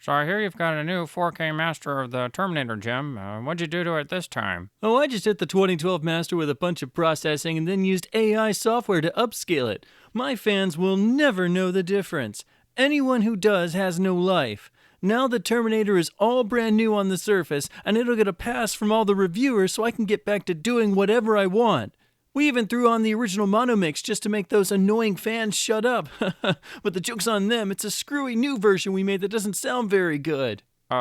So I hear you've got a new 4K master of the Terminator, Jim. What'd you do to it this time? Oh, I just hit the 2012 master with a bunch of processing and then used AI software to upscale it. My fans will never know the difference. Anyone who does has no life. Now the Terminator is all brand new on the surface, and it'll get a pass from all the reviewers so I can get back to doing whatever I want. We even threw on the original mono mix just to make those annoying fans shut up. But the joke's on them, it's a screwy new version we made that doesn't sound very good. You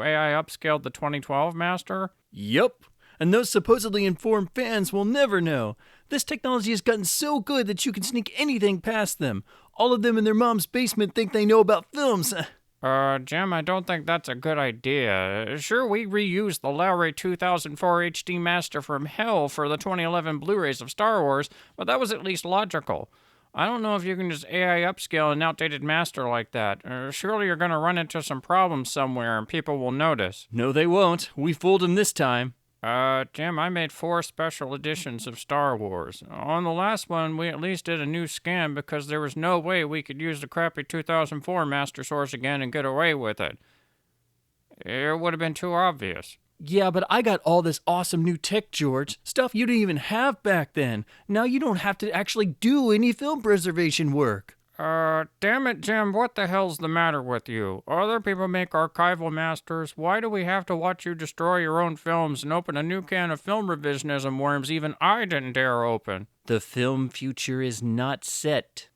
AI upscaled the 2012 master? Yup. And those supposedly informed fans will never know. This technology has gotten so good that you can sneak anything past them. All of them in their mom's basement think they know about films. Jim, I don't think that's a good idea. Sure, we reused the Lowry 2004 HD master from hell for the 2011 Blu-rays of Star Wars, but that was at least logical. I don't know if you can just AI upscale an outdated master like that. Surely you're going to run into some problems somewhere and people will notice. No, they won't. We fooled them this time. Jim, I made 4 special editions of Star Wars. On the last one, we at least did a new scan because there was no way we could use the crappy 2004 master source again and get away with it. It would have been too obvious. Yeah, but I got all this awesome new tech, George. Stuff you didn't even have back then. Now you don't have to actually do any film preservation work. Damn it, Jim, what the hell's the matter with you? Other people make archival masters. Why do we have to watch you destroy your own films and open a new can of film revisionism worms even I didn't dare open? The film future is not set.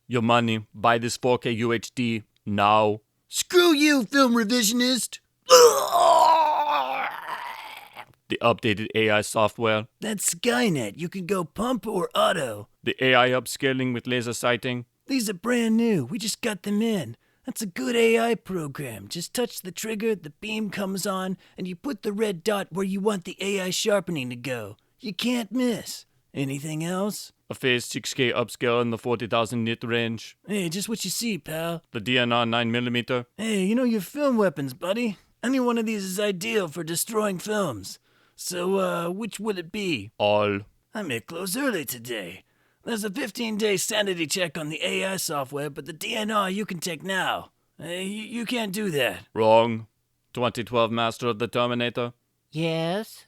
Your money, buy this 4K UHD now. Screw you, film revisionist! The updated AI software. That's Skynet. You can go pump or auto. The AI upscaling with laser sighting. These are brand new. We just got them in. That's a good AI program. Just touch the trigger, the beam comes on, and you put the red dot where you want the AI sharpening to go. You can't miss. Anything else? A phase 6K upscale in the 40,000 nit range. Hey, just what you see, pal. The DNR 9mm. Hey, you know your film weapons, buddy. Any one of these is ideal for destroying films. So, which would it be? All. I may close early today. There's a 15-day sanity check on the AI software, but the DNR you can take now. You can't do that. Wrong. 2012 Master of the Terminator. Yes?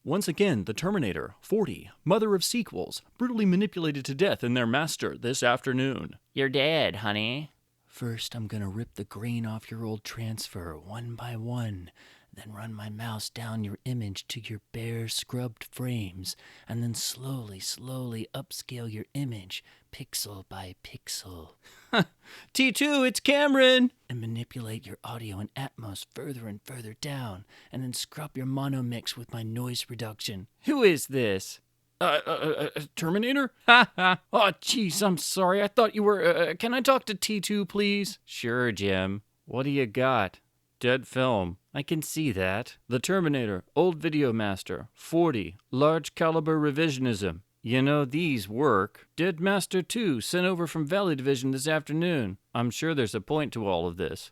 Once again, the Terminator, 40, mother of sequels, brutally manipulated to death in their master this afternoon. You're dead, honey. First, I'm gonna rip the grain off your old transfer, one by one, then run my mouse down your image to your bare, scrubbed frames, and then slowly upscale your image, pixel by pixel. T2, it's Cameron! And manipulate your audio in Atmos further and further down, and then scrub your mono mix with my noise reduction. Who is this? Terminator? Ha ha! Oh, jeez, I'm sorry. I thought you were, can I talk to T2, please? Sure, Jim. What do you got? Dead film. I can see that. The Terminator, old video master, 40, large caliber revisionism. You know, these work. Dead Master 2, sent over from Valley Division this afternoon. I'm sure there's a point to all of this.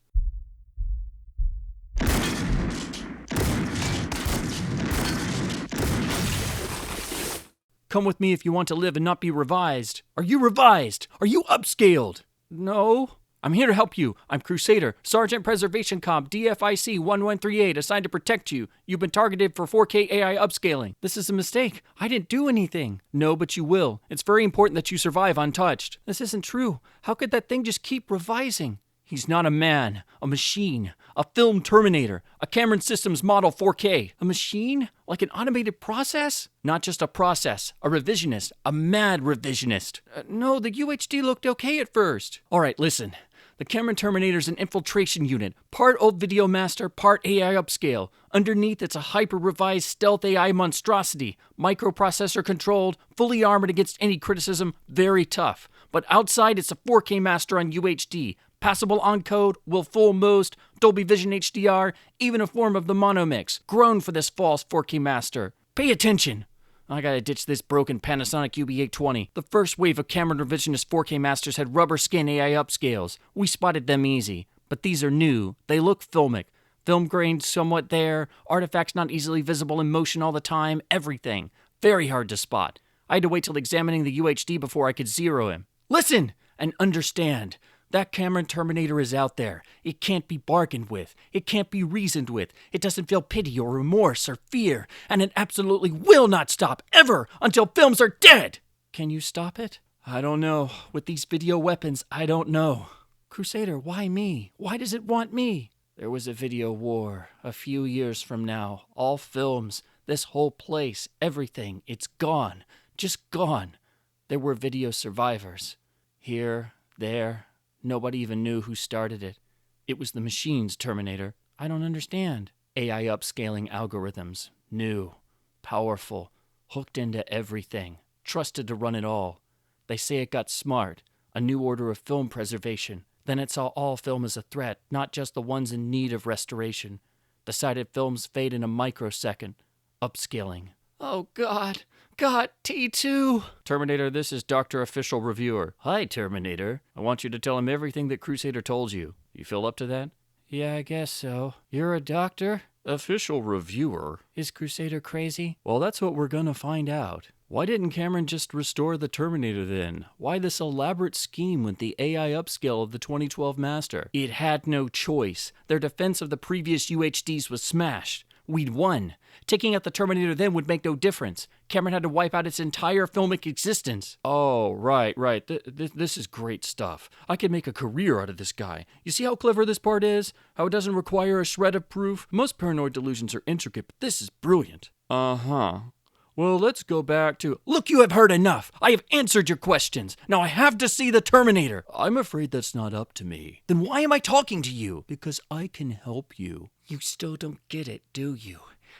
Come with me if you want to live and not be revised. Are you revised? Are you upscaled? No. I'm here to help you. I'm Crusader, Sergeant Preservation Comp, DFIC 1138, assigned to protect you. You've been targeted for 4K AI upscaling. This is a mistake. I didn't do anything. No, but you will. It's very important that you survive untouched. This isn't true. How could that thing just keep revising? He's not a man, a machine, a film Terminator, a Cameron Systems Model 4K. A machine? Like an automated process? Not just a process, a revisionist, a mad revisionist. No, the UHD looked okay at first. All right, listen. The Cameron Terminator's an infiltration unit, part old video master, part AI upscale. Underneath, it's a hyper-revised stealth AI monstrosity, microprocessor controlled, fully armored against any criticism, very tough. But outside, it's a 4K master on UHD, passable encode, will full most, Dolby Vision HDR, even a form of the mono mix, grown for this false 4K master. Pay attention. I gotta ditch this broken Panasonic UB820. The first wave of Cameron revisionist 4K masters had rubber skin AI upscales. We spotted them easy. But these are new. They look filmic. Film grained somewhat there, artifacts not easily visible in motion all the time, everything. Very hard to spot. I had to wait till examining the UHD before I could zero him. Listen and understand. That Cameron Terminator is out there. It can't be bargained with. It can't be reasoned with. It doesn't feel pity or remorse or fear. And it absolutely will not stop, ever, until films are dead! Can you stop it? I don't know. With these video weapons, I don't know. Crusader, why me? Why does it want me? There was a video war a few years from now. All films, this whole place, everything, it's gone. Just gone. There were video survivors. Here, there. Nobody even knew who started it. It was the machine's Terminator. I don't understand. AI upscaling algorithms. New. Powerful. Hooked into everything. Trusted to run it all. They say it got smart. A new order of film preservation. Then it saw all film as a threat, not just the ones in need of restoration. Decided films fade in a microsecond. Upscaling. Oh, God. God, T2! Terminator, this is Dr. Official Reviewer. Hi, Terminator. I want you to tell him everything that Crusader told you. You feel up to that? Yeah, I guess so. You're a doctor? Official Reviewer? Is Crusader crazy? Well, that's what we're gonna find out. Why didn't Cameron just restore the Terminator then? Why this elaborate scheme with the AI upscale of the 2012 Master? It had no choice. Their defense of the previous UHDs was smashed. We'd won. Taking out the Terminator then would make no difference. Cameron had to wipe out its entire filmic existence. Oh, right. This is great stuff. I could make a career out of this guy. You see how clever this part is? How it doesn't require a shred of proof? Most paranoid delusions are intricate, but this is brilliant. Uh-huh. Well, let's go back to... Look, you have heard enough. I have answered your questions. Now I have to see the Terminator. I'm afraid that's not up to me. Then why am I talking to you? Because I can help you. You still don't get it, do you?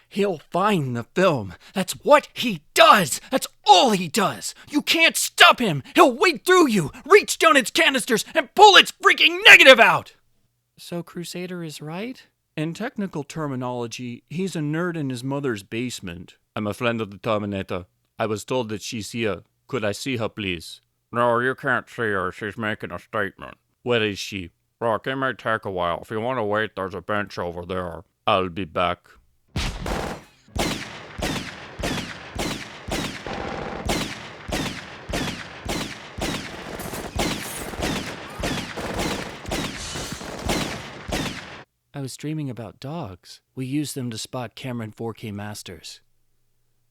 He'll find the film. That's what he does. That's all he does. You can't stop him. He'll wade through you, reach down its canisters, and pull its freaking negative out. So Crusader is right? In technical terminology, he's a nerd in his mother's basement. I'm a friend of the Terminator. I was told that she's here. Could I see her, please? No, you can't see her. She's making a statement. Where is she? Look, it may take a while. If you want to wait, there's a bench over there. I'll be back. I was dreaming about dogs. We used them to spot Cameron 4K masters.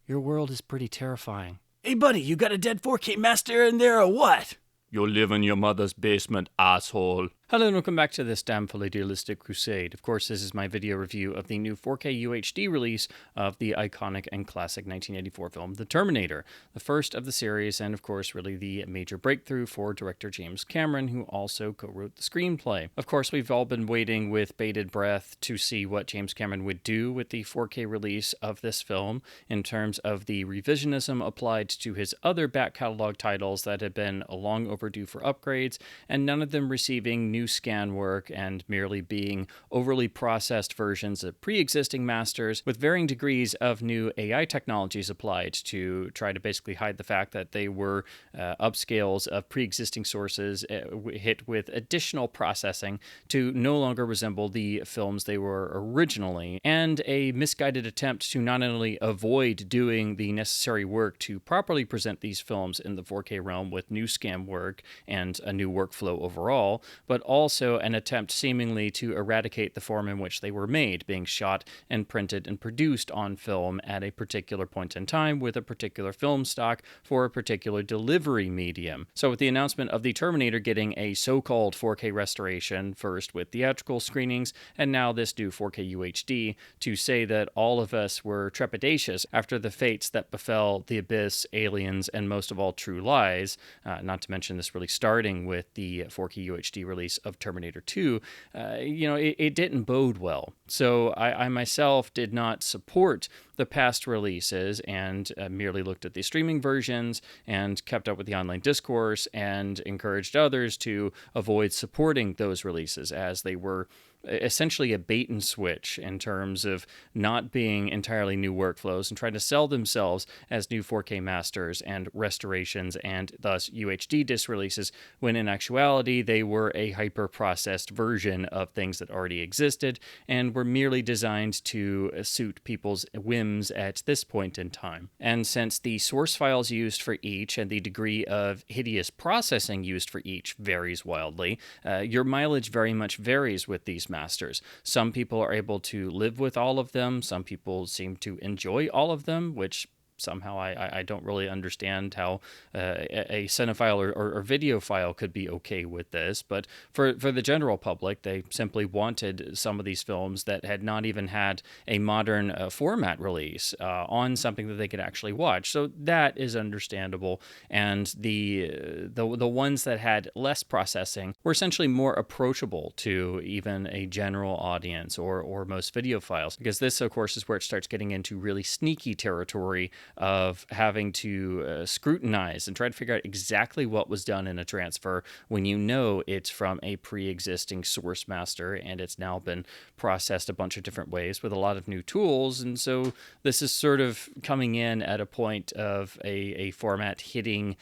Your world is pretty terrifying. Hey buddy, you got a dead 4K master in there or what? You live in your mother's basement, asshole. Hello and welcome back to this damn full idealistic crusade. Of course, this is my video review of the new 4K UHD release of the iconic and classic 1984 film, The Terminator, the first of the series, and of course, really the major breakthrough for director James Cameron, who also co-wrote the screenplay. Of course, we've all been waiting with bated breath to see what James Cameron would do with the 4K release of this film in terms of the revisionism applied to his other back catalog titles that had been long overdue for upgrades, and none of them receiving new scan work and merely being overly processed versions of pre-existing masters with varying degrees of new AI technologies applied to try to basically hide the fact that they were upscales of pre-existing sources hit with additional processing to no longer resemble the films they were originally, and a misguided attempt to not only avoid doing the necessary work to properly present these films in the 4K realm with new scan work and a new workflow overall, but also an attempt seemingly to eradicate the form in which they were made, being shot and printed and produced on film at a particular point in time with a particular film stock for a particular delivery medium. So with the announcement of the Terminator getting a so-called 4K restoration, first with theatrical screenings, and now this new 4K UHD, to say that all of us were trepidatious after the fates that befell The Abyss, Aliens, and most of all True Lies, not to mention this really starting with the 4K UHD release of Terminator 2, it didn't bode well. So I myself did not support the past releases and merely looked at the streaming versions and kept up with the online discourse and encouraged others to avoid supporting those releases as they were essentially a bait and switch in terms of not being entirely new workflows and trying to sell themselves as new 4K masters and restorations and thus UHD disc releases, when in actuality they were a hyper-processed version of things that already existed and were merely designed to suit people's whims at this point in time. And since the source files used for each and the degree of hideous processing used for each varies wildly, your mileage very much varies with these masters. Some people are able to live with all of them. Some people seem to enjoy all of them, which somehow I don't really understand how a cinephile or videophile could be okay with this. But for the general public, they simply wanted some of these films that had not even had a modern format release on something that they could actually watch. So that is understandable. And the ones that had less processing were essentially more approachable to even a general audience or most videophiles, because this, of course, is where it starts getting into really sneaky territory of having to scrutinize and try to figure out exactly what was done in a transfer when you know it's from a pre-existing source master and it's now been processed a bunch of different ways with a lot of new tools. And so this is sort of coming in at a point of a format hitting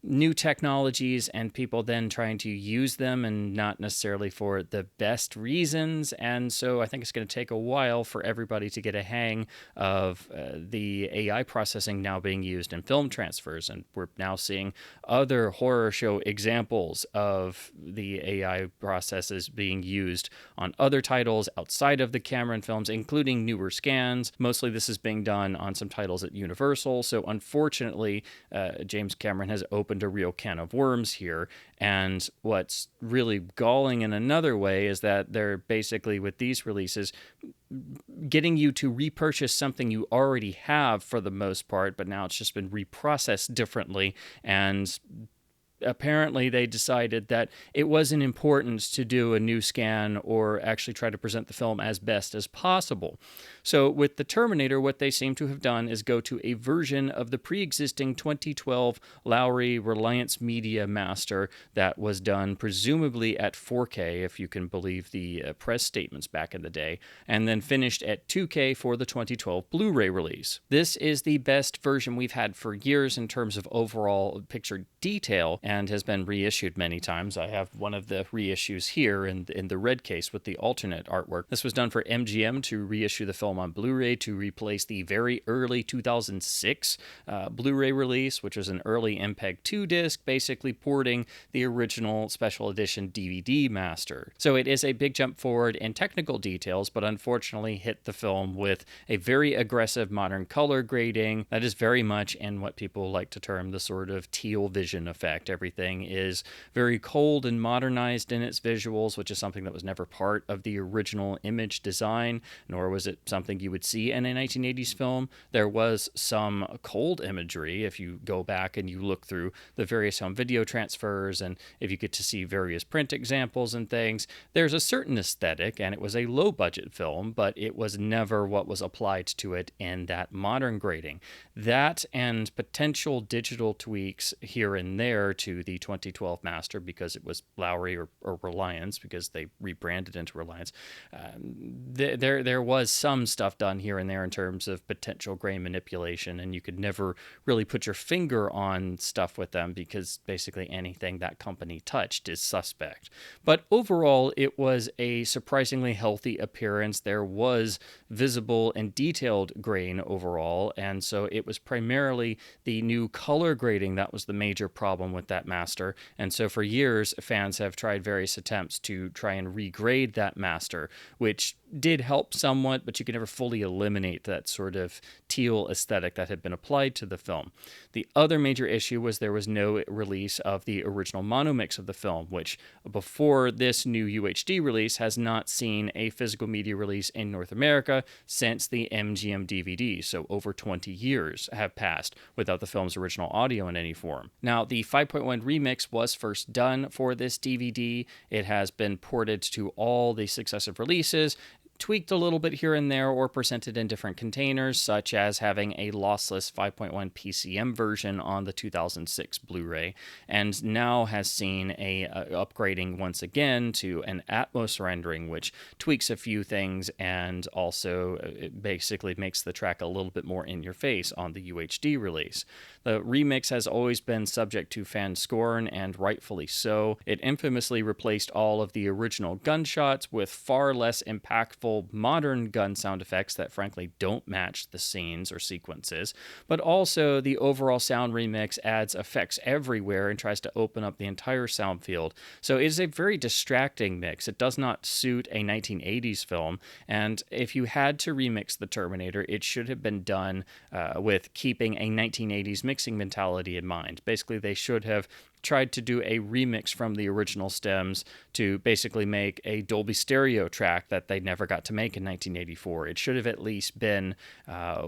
new technologies and people then trying to use them and not necessarily for the best reasons. And so I think it's going to take a while for everybody to get a hang of the AI processing now being used in film transfers. And we're now seeing other horror show examples of the AI processes being used on other titles outside of the Cameron films, including newer scans. Mostly this is being done on some titles at Universal. So unfortunately, James Cameron has opened a real can of worms here. And what's really galling in another way is that they're basically, with these releases, getting you to repurchase something you already have for the most part, but now it's just been reprocessed differently. And apparently they decided that it wasn't important to do a new scan or actually try to present the film as best as possible. So with the Terminator, what they seem to have done is go to a version of the pre-existing 2012 Lowry Reliance Media Master that was done presumably at 4K, if you can believe the press statements back in the day, and then finished at 2K for the 2012 Blu-ray release. This is the best version we've had for years in terms of overall picture detail, and has been reissued many times. I have one of the reissues here in the red case with the alternate artwork. This was done for MGM to reissue the film on Blu-ray to replace the very early 2006 Blu-ray release, which was an early MPEG 2 disc, basically porting the original special edition DVD master. So it is a big jump forward in technical details, but unfortunately hit the film with a very aggressive modern color grading that is very much in what people like to term the sort of teal vision effect. Everything is very cold and modernized in its visuals, which is something that was never part of the original image design, nor was it something you would see in a 1980s film. There was some cold imagery if you go back and you look through the various home video transfers, and if you get to see various print examples and things, there's a certain aesthetic, and it was a low-budget film, but it was never what was applied to it in that modern grading. That and potential digital tweaks here and there to the 2012 master, because it was Lowry or Reliance, because they rebranded into Reliance. There was some stuff done here and there in terms of potential grain manipulation, and you could never really put your finger on stuff with them because basically anything that company touched is suspect. But overall, it was a surprisingly healthy appearance. There was visible and detailed grain overall, and so it was primarily the new color grading that was the major problem with that master. And so for years, fans have tried various attempts to try and regrade that master, which did help somewhat, but you could never fully eliminate that sort of teal aesthetic that had been applied to the film. The other major issue was there was no release of the original monomix of the film, which before this new UHD release has not seen a physical media release in North America since the MGM DVD. So over 20 years have passed without the film's original audio in any form. Now, the 5.1 remix was first done for this DVD. It has been ported to all the successive releases tweaked a little bit here and there or presented in different containers, such as having a lossless 5.1 PCM version on the 2006 Blu-ray, and now has seen a upgrading once again to an Atmos rendering, which tweaks a few things and also it basically makes the track a little bit more in your face on the UHD release. The remix has always been subject to fan scorn, and rightfully so. It infamously replaced all of the original gunshots with far less impactful modern gun sound effects that frankly don't match the scenes or sequences, but also the overall sound remix adds effects everywhere and tries to open up the entire sound field. So it is a very distracting mix. It does not suit a 1980s film, and if you had to remix the Terminator, it should have been done with keeping a 1980s mixing mentality in mind. Basically, they should have tried to do a remix from the original stems to basically make a Dolby stereo track that they never got to make in 1984. It should have at least been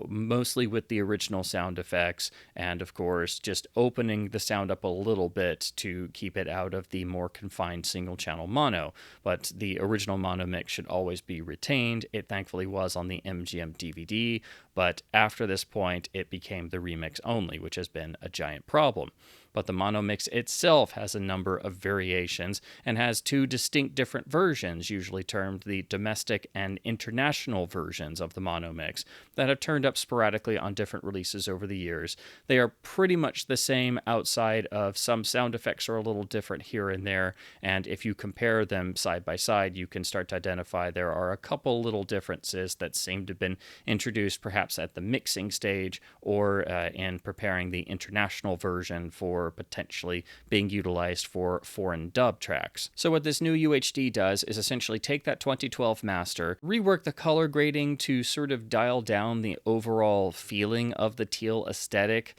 mostly with the original sound effects and, of course, just opening the sound up a little bit to keep it out of the more confined single-channel mono. But the original mono mix should always be retained. It thankfully was on the MGM DVD, but after this point, it became the remix only, which has been a giant problem. But the mono mix itself has a number of variations and has two distinct different versions, usually termed the domestic and international versions of the mono mix, that have turned up sporadically on different releases over the years. They are pretty much the same outside of some sound effects are a little different here and there, and if you compare them side by side, you can start to identify there are a couple little differences that seem to have been introduced perhaps at the mixing stage or in preparing the international version for potentially being utilized for foreign dub tracks. So what this new UHD does is essentially take that 2012 master, rework the color grading to sort of dial down the overall feeling of the teal aesthetic,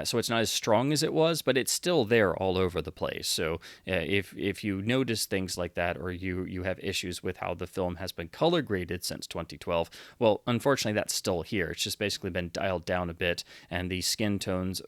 so it's not as strong as it was, but it's still there all over the place. So if you notice things like that, or you have issues with how the film has been color graded since 2012, well, unfortunately that's still here. It's just basically been dialed down a bit, and the skin tones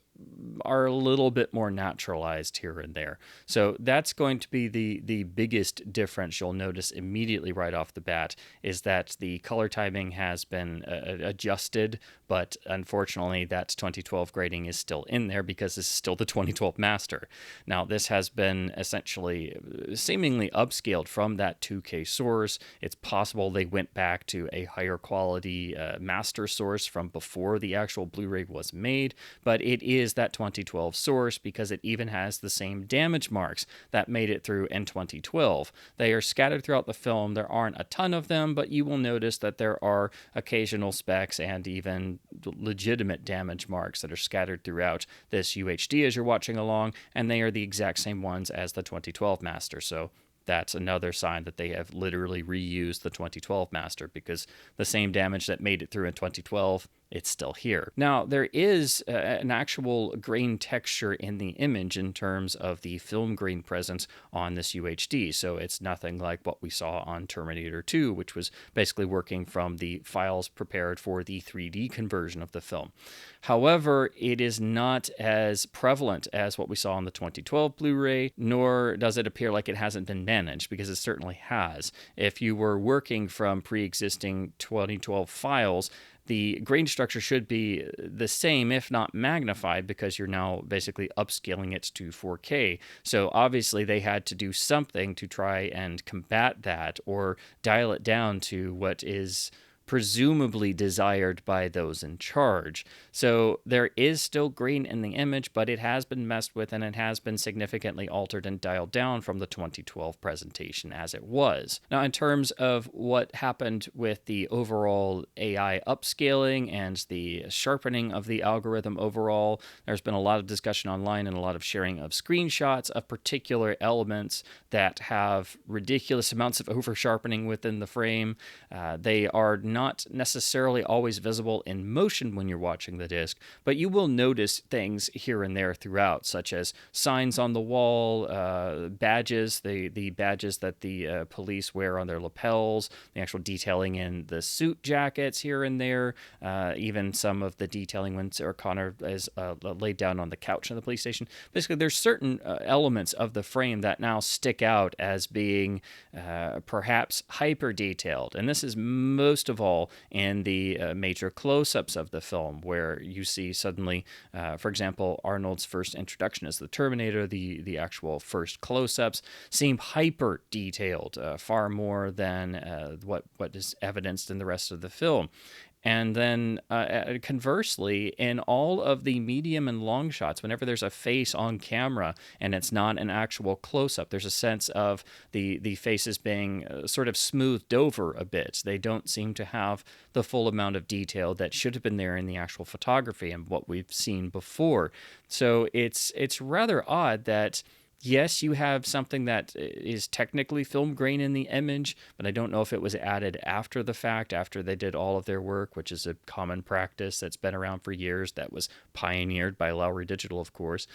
are a little bit more naturalized here and there. So that's going to be the biggest difference you'll notice immediately right off the bat, is that the color timing has been adjusted, but unfortunately that 2012 grading is still in there because this is still the 2012 master. Now this has been essentially seemingly upscaled from that 2K source. It's possible they went back to a higher quality master source from before the actual Blu-ray was made, but it is that 2012 source because it even has the same damage marks that made it through in 2012. They are scattered throughout the film. There aren't a ton of them, but you will notice that there are occasional specks and even legitimate damage marks that are scattered throughout this UHD as you're watching along, and they are the exact same ones as the 2012 master. So that's another sign that they have literally reused the 2012 master, because the same damage that made it through in 2012, it's still here. Now, there is an actual grain texture in the image in terms of the film grain presence on this UHD, so it's nothing like what we saw on Terminator 2, which was basically working from the files prepared for the 3D conversion of the film. However, it is not as prevalent as what we saw on the 2012 Blu-ray, nor does it appear like it hasn't been managed, because it certainly has. If you were working from pre-existing 2012 files, the grain structure should be the same, if not magnified, because you're now basically upscaling it to 4K. So obviously they had to do something to try and combat that, or dial it down to what is presumably desired by those in charge. So there is still grain in the image, but it has been messed with and it has been significantly altered and dialed down from the 2012 presentation as it was. Now, in terms of what happened with the overall AI upscaling and the sharpening of the algorithm overall, there's been a lot of discussion online and a lot of sharing of screenshots of particular elements that have ridiculous amounts of over sharpening within the frame. They are not not necessarily always visible in motion when you're watching the disc, but you will notice things here and there throughout, such as signs on the wall, badges, the badges that the police wear on their lapels, the actual detailing in the suit jackets here and there, even some of the detailing when Sarah Connor is laid down on the couch in the police station. Basically, there's certain elements of the frame that now stick out as being perhaps hyper detailed, and this is most of all in the major close-ups of the film, where you see suddenly, for example, Arnold's first introduction as the Terminator, the actual first close-ups seem hyper detailed, far more than what is evidenced in the rest of the film. And then conversely, in all of the medium and long shots, whenever there's a face on camera and it's not an actual close-up, there's a sense of the faces being sort of smoothed over a bit. They don't seem to have the full amount of detail that should have been there in the actual photography and what we've seen before. So it's rather odd that, yes, you have something that is technically film grain in the image, but I don't know if it was added after the fact, after they did all of their work, which is a common practice that's been around for years, that was pioneered by Lowry Digital, of course.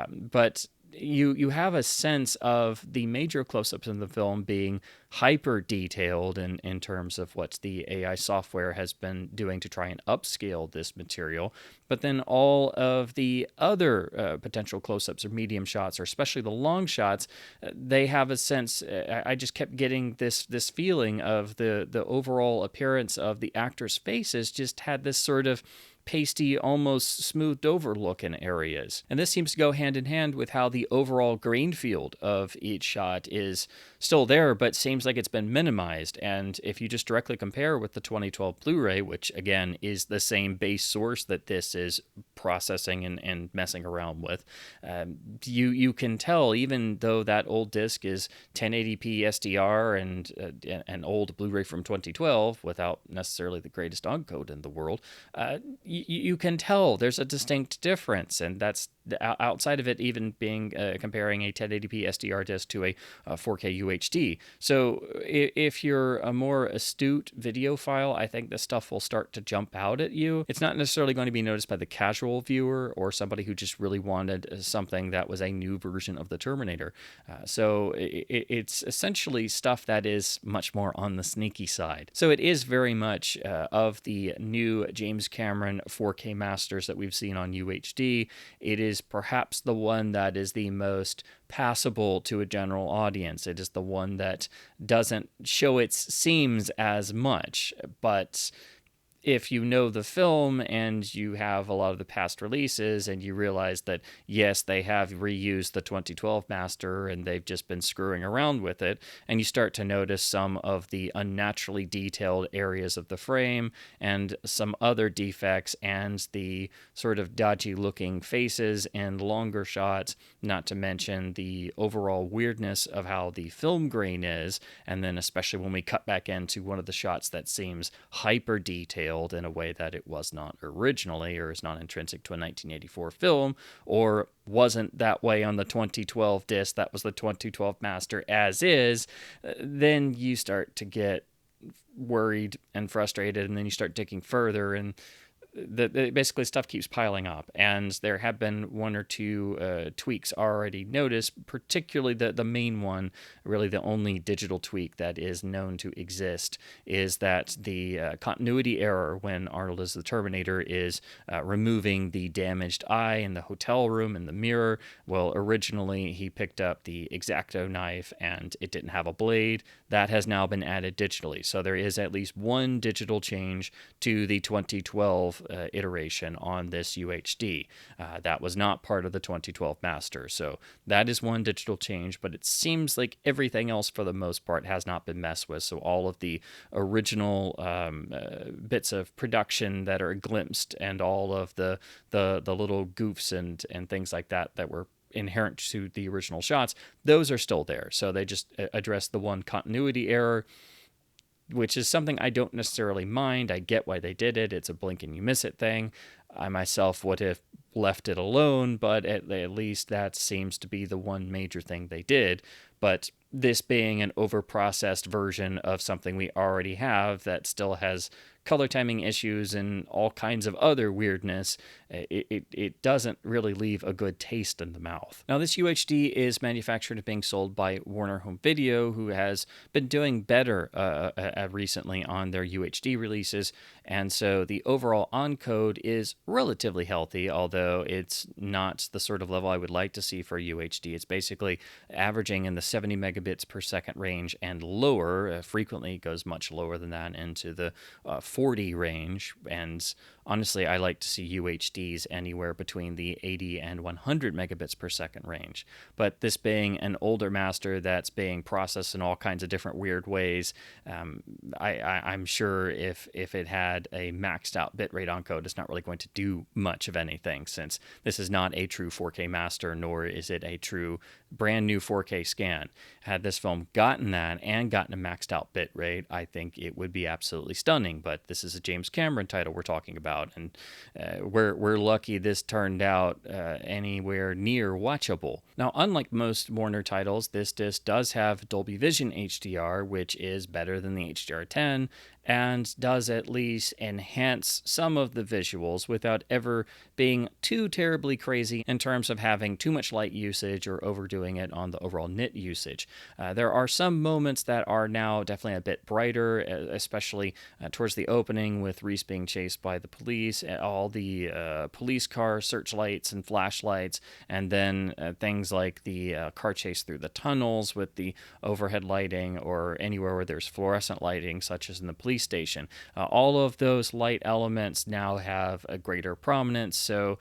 But you have a sense of the major close-ups in the film being hyper detailed in terms of what the AI software has been doing to try and upscale this material, but then all of the other potential close-ups or medium shots, or especially the long shots, they have a sense. I just kept getting this feeling of the overall appearance of the actors' faces just had this sort of pasty, almost smoothed over look in areas. And this seems to go hand in hand with how the overall grain field of each shot is still there, but seems like it's been minimized. And if you just directly compare with the 2012 Blu-ray, which again is the same base source that this is processing and messing around with, you can tell, even though that old disc is 1080p SDR and an old Blu-ray from 2012 without necessarily the greatest encode in the world, you can tell there's a distinct difference, and that's outside of it even being comparing a 1080p SDR disc to a 4K UHD. So if you're a more astute videophile, I think this stuff will start to jump out at you. It's not necessarily going to be noticed by the casual viewer or somebody who just really wanted something that was a new version of the Terminator. So it's essentially stuff that is much more on the sneaky side. So it is very much of the new James Cameron 4K masters that we've seen on UHD. It is perhaps the one that is the most passable to a general audience. It is the one that doesn't show its seams as much, but if you know the film and you have a lot of the past releases and you realize that, yes, they have reused the 2012 master and they've just been screwing around with it, and you start to notice some of the unnaturally detailed areas of the frame and some other defects and the sort of dodgy looking faces and longer shots, not to mention the overall weirdness of how the film grain is, and then especially when we cut back into one of the shots that seems hyper detailed in a way that it was not originally, or is not intrinsic to a 1984 film, or wasn't that way on the 2012 disc that was the 2012 master as is, then you start to get worried and frustrated, and then you start digging further, and basically stuff keeps piling up. And there have been one or two tweaks already noticed, particularly the main one, really the only digital tweak that is known to exist, is that the continuity error when Arnold as the Terminator is removing the damaged eye in the hotel room in the mirror. Well, originally he picked up the X-Acto knife and it didn't have a blade. That has now been added digitally. So there is at least one digital change to the 2012 iteration on this UHD. That was not part of the 2012 master. So that is one digital change, but it seems like everything else for the most part has not been messed with. So all of the original bits of production that are glimpsed and all of the little goofs and things like that were inherent to the original shots, those are still there. So they just address the one continuity error, which is something I don't necessarily mind. I get why they did it. It's a blink and you miss it thing. I myself would have left it alone, but at least that seems to be the one major thing they did. But this being an overprocessed version of something we already have that still has color timing issues and all kinds of other weirdness, it doesn't really leave a good taste in the mouth. Now, this UHD is manufactured and being sold by Warner Home Video, who has been doing better recently on their UHD releases, and so the overall encode is relatively healthy, although it's not the sort of level I would like to see for UHD. It's basically averaging in the 70 megabits per second range and lower. Frequently goes much lower than that into the 40 range, and honestly, I like to see UHDs anywhere between the 80 and 100 megabits per second range. But this being an older master that's being processed in all kinds of different weird ways, I'm sure if it had a maxed out bitrate encode, it's not really going to do much of anything, since this is not a true 4K master, nor is it a true brand new 4K scan. Had this film gotten that and gotten a maxed out bitrate, I think it would be absolutely stunning. But this is a James Cameron title we're talking about, and we're lucky this turned out anywhere near watchable. Now, unlike most Warner titles, this disc does have Dolby Vision HDR, which is better than the HDR10, and does at least enhance some of the visuals without ever being too terribly crazy in terms of having too much light usage or overdoing it on the overall nit usage. There are some moments that are now definitely a bit brighter, especially towards the opening with Reese being chased by the police, all the police car searchlights and flashlights, and then things like the car chase through the tunnels with the overhead lighting, or anywhere where there's fluorescent lighting, such as in the police station. All of those light elements now have a greater prominence, so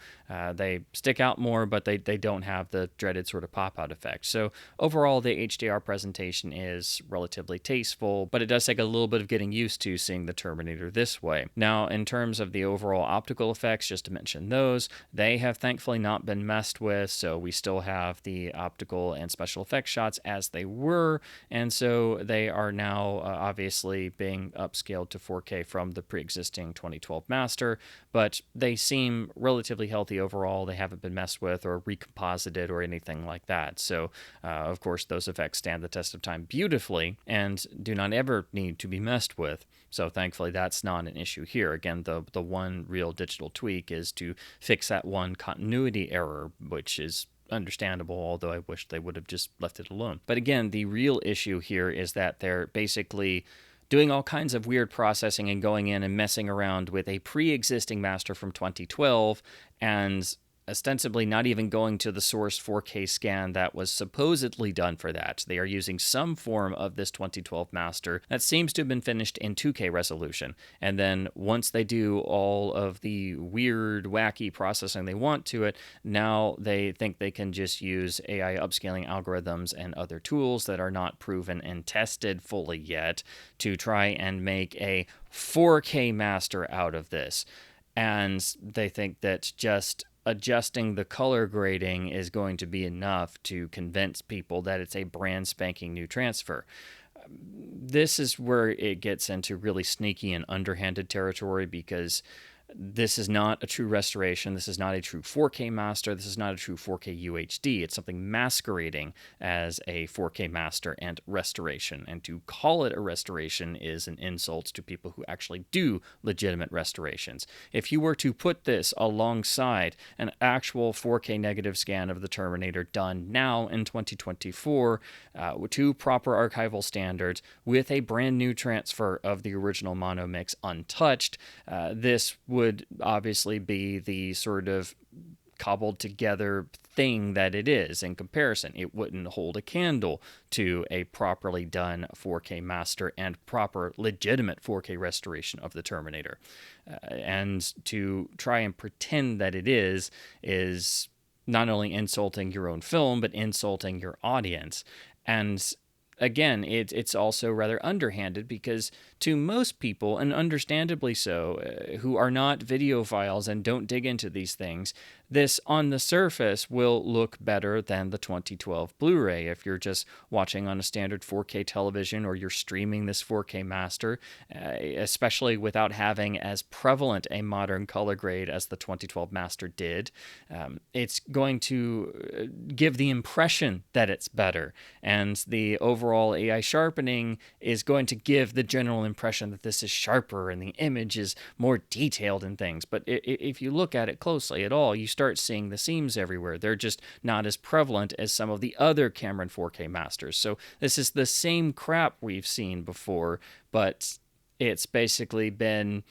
they stick out more, but they don't have the dreaded sort of pop-out effect. So overall, the HDR presentation is relatively tasteful, but it does take a little bit of getting used to seeing the Terminator this way. Now, in terms of the overall optical effects, just to mention those, they have thankfully not been messed with, so we still have the optical and special effects shots as they were, and so they are now obviously being upscaled to 4K from the pre-existing 2012 master, but they seem relatively healthy overall. They haven't been messed with or recomposited or anything like that. So, of course, those effects stand the test of time beautifully and do not ever need to be messed with. So thankfully, that's not an issue here. Again, the one real digital tweak is to fix that one continuity error, which is understandable, although I wish they would have just left it alone. But again, the real issue here is that they're basically doing all kinds of weird processing and going in and messing around with a pre-existing master from 2012 and ostensibly not even going to the source 4K scan that was supposedly done for that. They are using some form of this 2012 master that seems to have been finished in 2K resolution. And then once they do all of the weird, wacky processing they want to it, now they think they can just use AI upscaling algorithms and other tools that are not proven and tested fully yet to try and make a 4K master out of this. And they think that just adjusting the color grading is going to be enough to convince people that it's a brand spanking new transfer. This is where it gets into really sneaky and underhanded territory, because this is not a true restoration. This is not a true 4K master. This is not a true 4K UHD. It's something masquerading as a 4K master and restoration. And to call it a restoration is an insult to people who actually do legitimate restorations. If you were to put this alongside an actual 4K negative scan of the Terminator done now in 2024 to proper archival standards with a brand new transfer of the original mono mix untouched, this would obviously be the sort of cobbled together thing that it is in comparison. It wouldn't hold a candle to a properly done 4K master and proper legitimate 4K restoration of the Terminator. And to try and pretend that it is not only insulting your own film, but insulting your audience. And again, it's also rather underhanded, because to most people, and understandably so, who are not videophiles and don't dig into these things, this on the surface will look better than the 2012 Blu-ray. If you're just watching on a standard 4K television or you're streaming this 4K master, especially without having as prevalent a modern color grade as the 2012 master did, it's going to give the impression that it's better. And the overall AI sharpening is going to give the general impression that this is sharper and the image is more detailed and things. But if you look at it closely at all, you start seeing the seams everywhere. They're just not as prevalent as some of the other Cameron 4K masters. So this is the same crap we've seen before, but it's basically been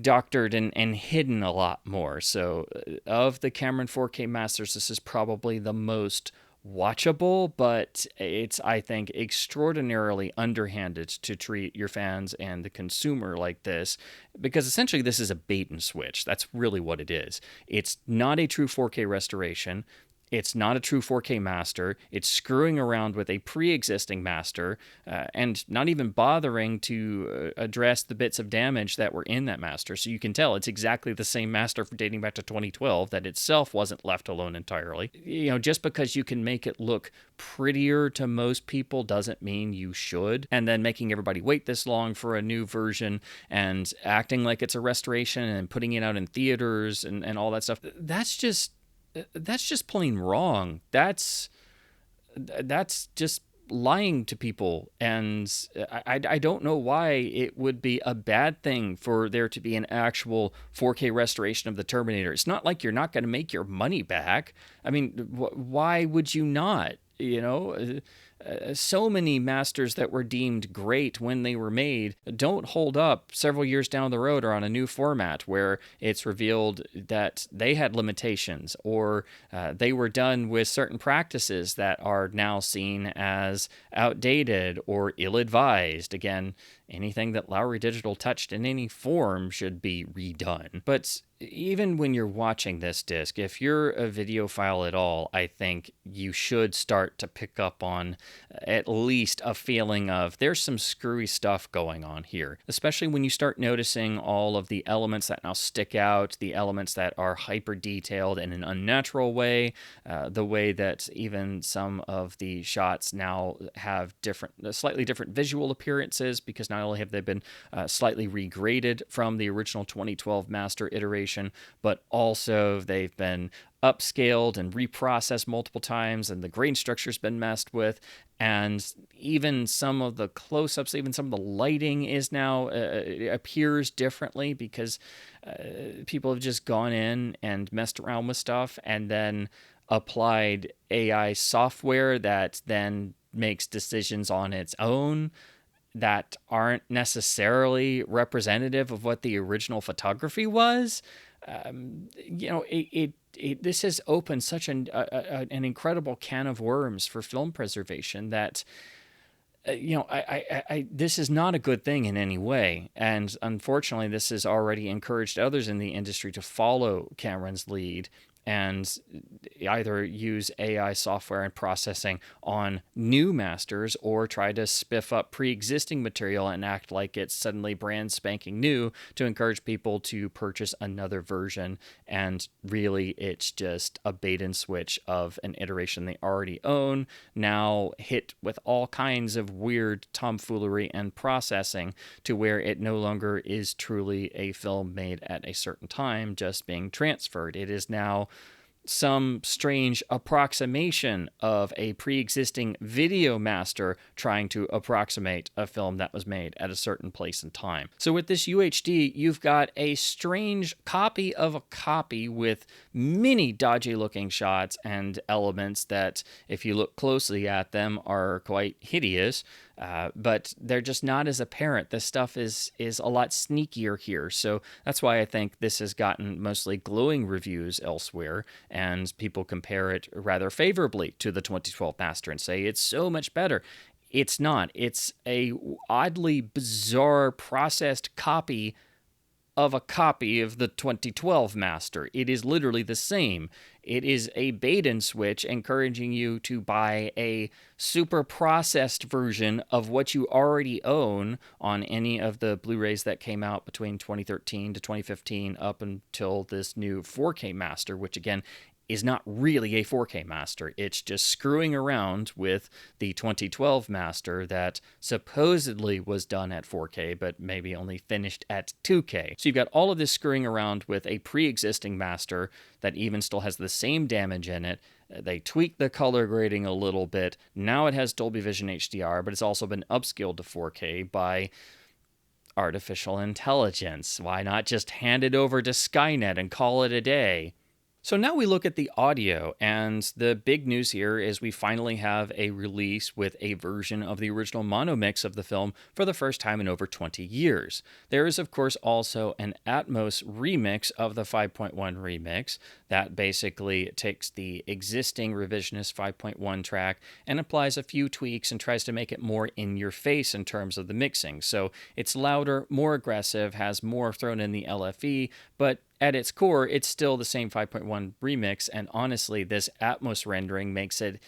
doctored and hidden a lot more. So of the Cameron 4K masters, this is probably the most watchable, but it's, I think, extraordinarily underhanded to treat your fans and the consumer like this, because essentially this is a bait and switch. That's really what it is. It's not a true 4K restoration. It's not a true 4K master. It's screwing around with a pre-existing master and not even bothering to address the bits of damage that were in that master. So you can tell it's exactly the same master dating back to 2012 that itself wasn't left alone entirely. You know, just because you can make it look prettier to most people doesn't mean you should. And then making everybody wait this long for a new version and acting like it's a restoration and putting it out in theaters and all that stuff, that's just plain wrong. That's just lying to people, and I don't know why it would be a bad thing for there to be an actual 4K restoration of the Terminator. It's not like you're not going to make your money back. I mean, why would you not? You know, so many masters that were deemed great when they were made don't hold up several years down the road or on a new format where it's revealed that they had limitations or they were done with certain practices that are now seen as outdated or ill-advised. Again, anything that Lowry Digital touched in any form should be redone. But even when you're watching this disc, if you're a videophile at all, I think you should start to pick up on at least a feeling of there's some screwy stuff going on here, especially when you start noticing all of the elements that now stick out, the elements that are hyper detailed in an unnatural way, the way that even some of the shots now have slightly different visual appearances, because not only have they been slightly regraded from the original 2012 master iteration, but also they've been upscaled and reprocessed multiple times, and the grain structure's been messed with, and even some of the close-ups, even some of the lighting is now appears differently because people have just gone in and messed around with stuff and then applied AI software that then makes decisions on its own that aren't necessarily representative of what the original photography was. You know, this has opened such an incredible can of worms for film preservation that, you know, this is not a good thing in any way. And unfortunately, this has already encouraged others in the industry to follow Cameron's lead and either use AI software and processing on new masters or try to spiff up pre-existing material and act like it's suddenly brand spanking new to encourage people to purchase another version. And really, it's just a bait and switch of an iteration they already own, now hit with all kinds of weird tomfoolery and processing to where it no longer is truly a film made at a certain time, just being transferred. It is now some strange approximation of a pre-existing video master trying to approximate a film that was made at a certain place and time. So with this UHD, you've got a strange copy of a copy with many dodgy looking shots and elements that, if you look closely at them, are quite hideous. But they're just not as apparent. This stuff is a lot sneakier here. So that's why I think this has gotten mostly glowing reviews elsewhere, and people compare it rather favorably to the 2012 Master and say it's so much better. It's not. It's a oddly bizarre processed copy of a copy of the 2012 master. It is literally the same. It is a bait and switch encouraging you to buy a super processed version of what you already own on any of the Blu-rays that came out between 2013 to 2015 up until this new 4K master, which again is not really a 4K master. It's just screwing around with the 2012 master that supposedly was done at 4K, but maybe only finished at 2K. So you've got all of this screwing around with a pre-existing master that even still has the same damage in it. They tweaked the color grading a little bit. Now it has Dolby Vision HDR, but it's also been upscaled to 4K by artificial intelligence. Why not just hand it over to Skynet and call it a day? So now we look at the audio, and the big news here is we finally have a release with a version of the original mono mix of the film for the first time in over 20 years. There is, of course, also an Atmos remix of the 5.1 remix that basically takes the existing revisionist 5.1 track and applies a few tweaks and tries to make it more in your face in terms of the mixing. So it's louder, more aggressive, has more thrown in the LFE, but at its core, it's still the same 5.1 remix, and honestly, this Atmos rendering makes it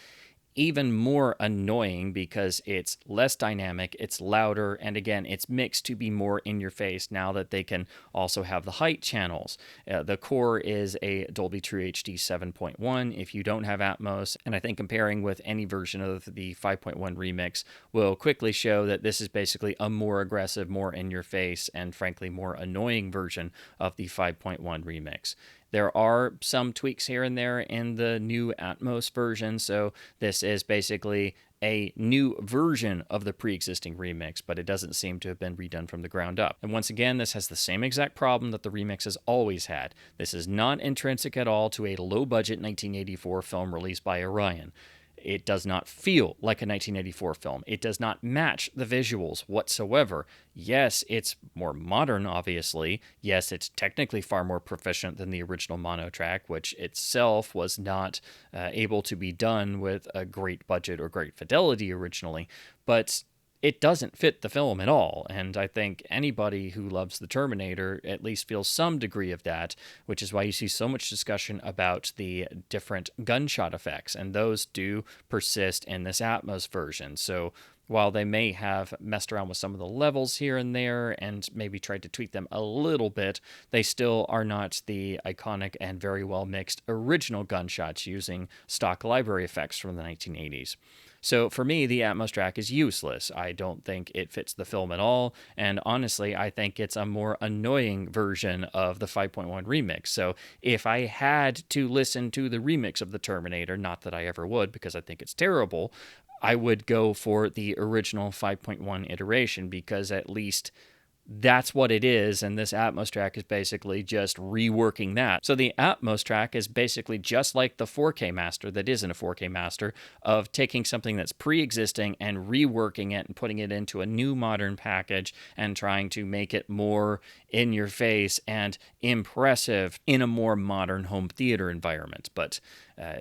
even more annoying because it's less dynamic, it's louder, and again, it's mixed to be more in your face now that they can also have the height channels. The core is a Dolby True HD 7.1 if you don't have Atmos, and I think comparing with any version of the 5.1 remix will quickly show that this is basically a more aggressive, more in your face, and frankly more annoying version of the 5.1 remix. There are some tweaks here and there in the new Atmos version, so this is basically a new version of the pre-existing remix, but it doesn't seem to have been redone from the ground up. And once again, this has the same exact problem that the remix has always had. This is not intrinsic at all to a low-budget 1984 film released by Orion. It does not feel like a 1984 film. It does not match the visuals whatsoever. Yes, it's more modern, obviously. Yes, it's technically far more proficient than the original mono track, which itself was not able to be done with a great budget or great fidelity originally. But it doesn't fit the film at all, and I think anybody who loves the Terminator at least feels some degree of that, which is why you see so much discussion about the different gunshot effects, and those do persist in this Atmos version. So while they may have messed around with some of the levels here and there and maybe tried to tweak them a little bit, they still are not the iconic and very well mixed original gunshots using stock library effects from the 1980s. So for me, the Atmos track is useless. I don't think it fits the film at all, and honestly, I think it's a more annoying version of the 5.1 remix. So if I had to listen to the remix of the Terminator, not that I ever would because I think it's terrible, I would go for the original 5.1 iteration because at least that's what it is, and this Atmos track is basically just reworking that. So the Atmos track is basically just like the 4K master that isn't a 4K master, of taking something that's pre-existing and reworking it and putting it into a new modern package and trying to make it more in your face and impressive in a more modern home theater environment. But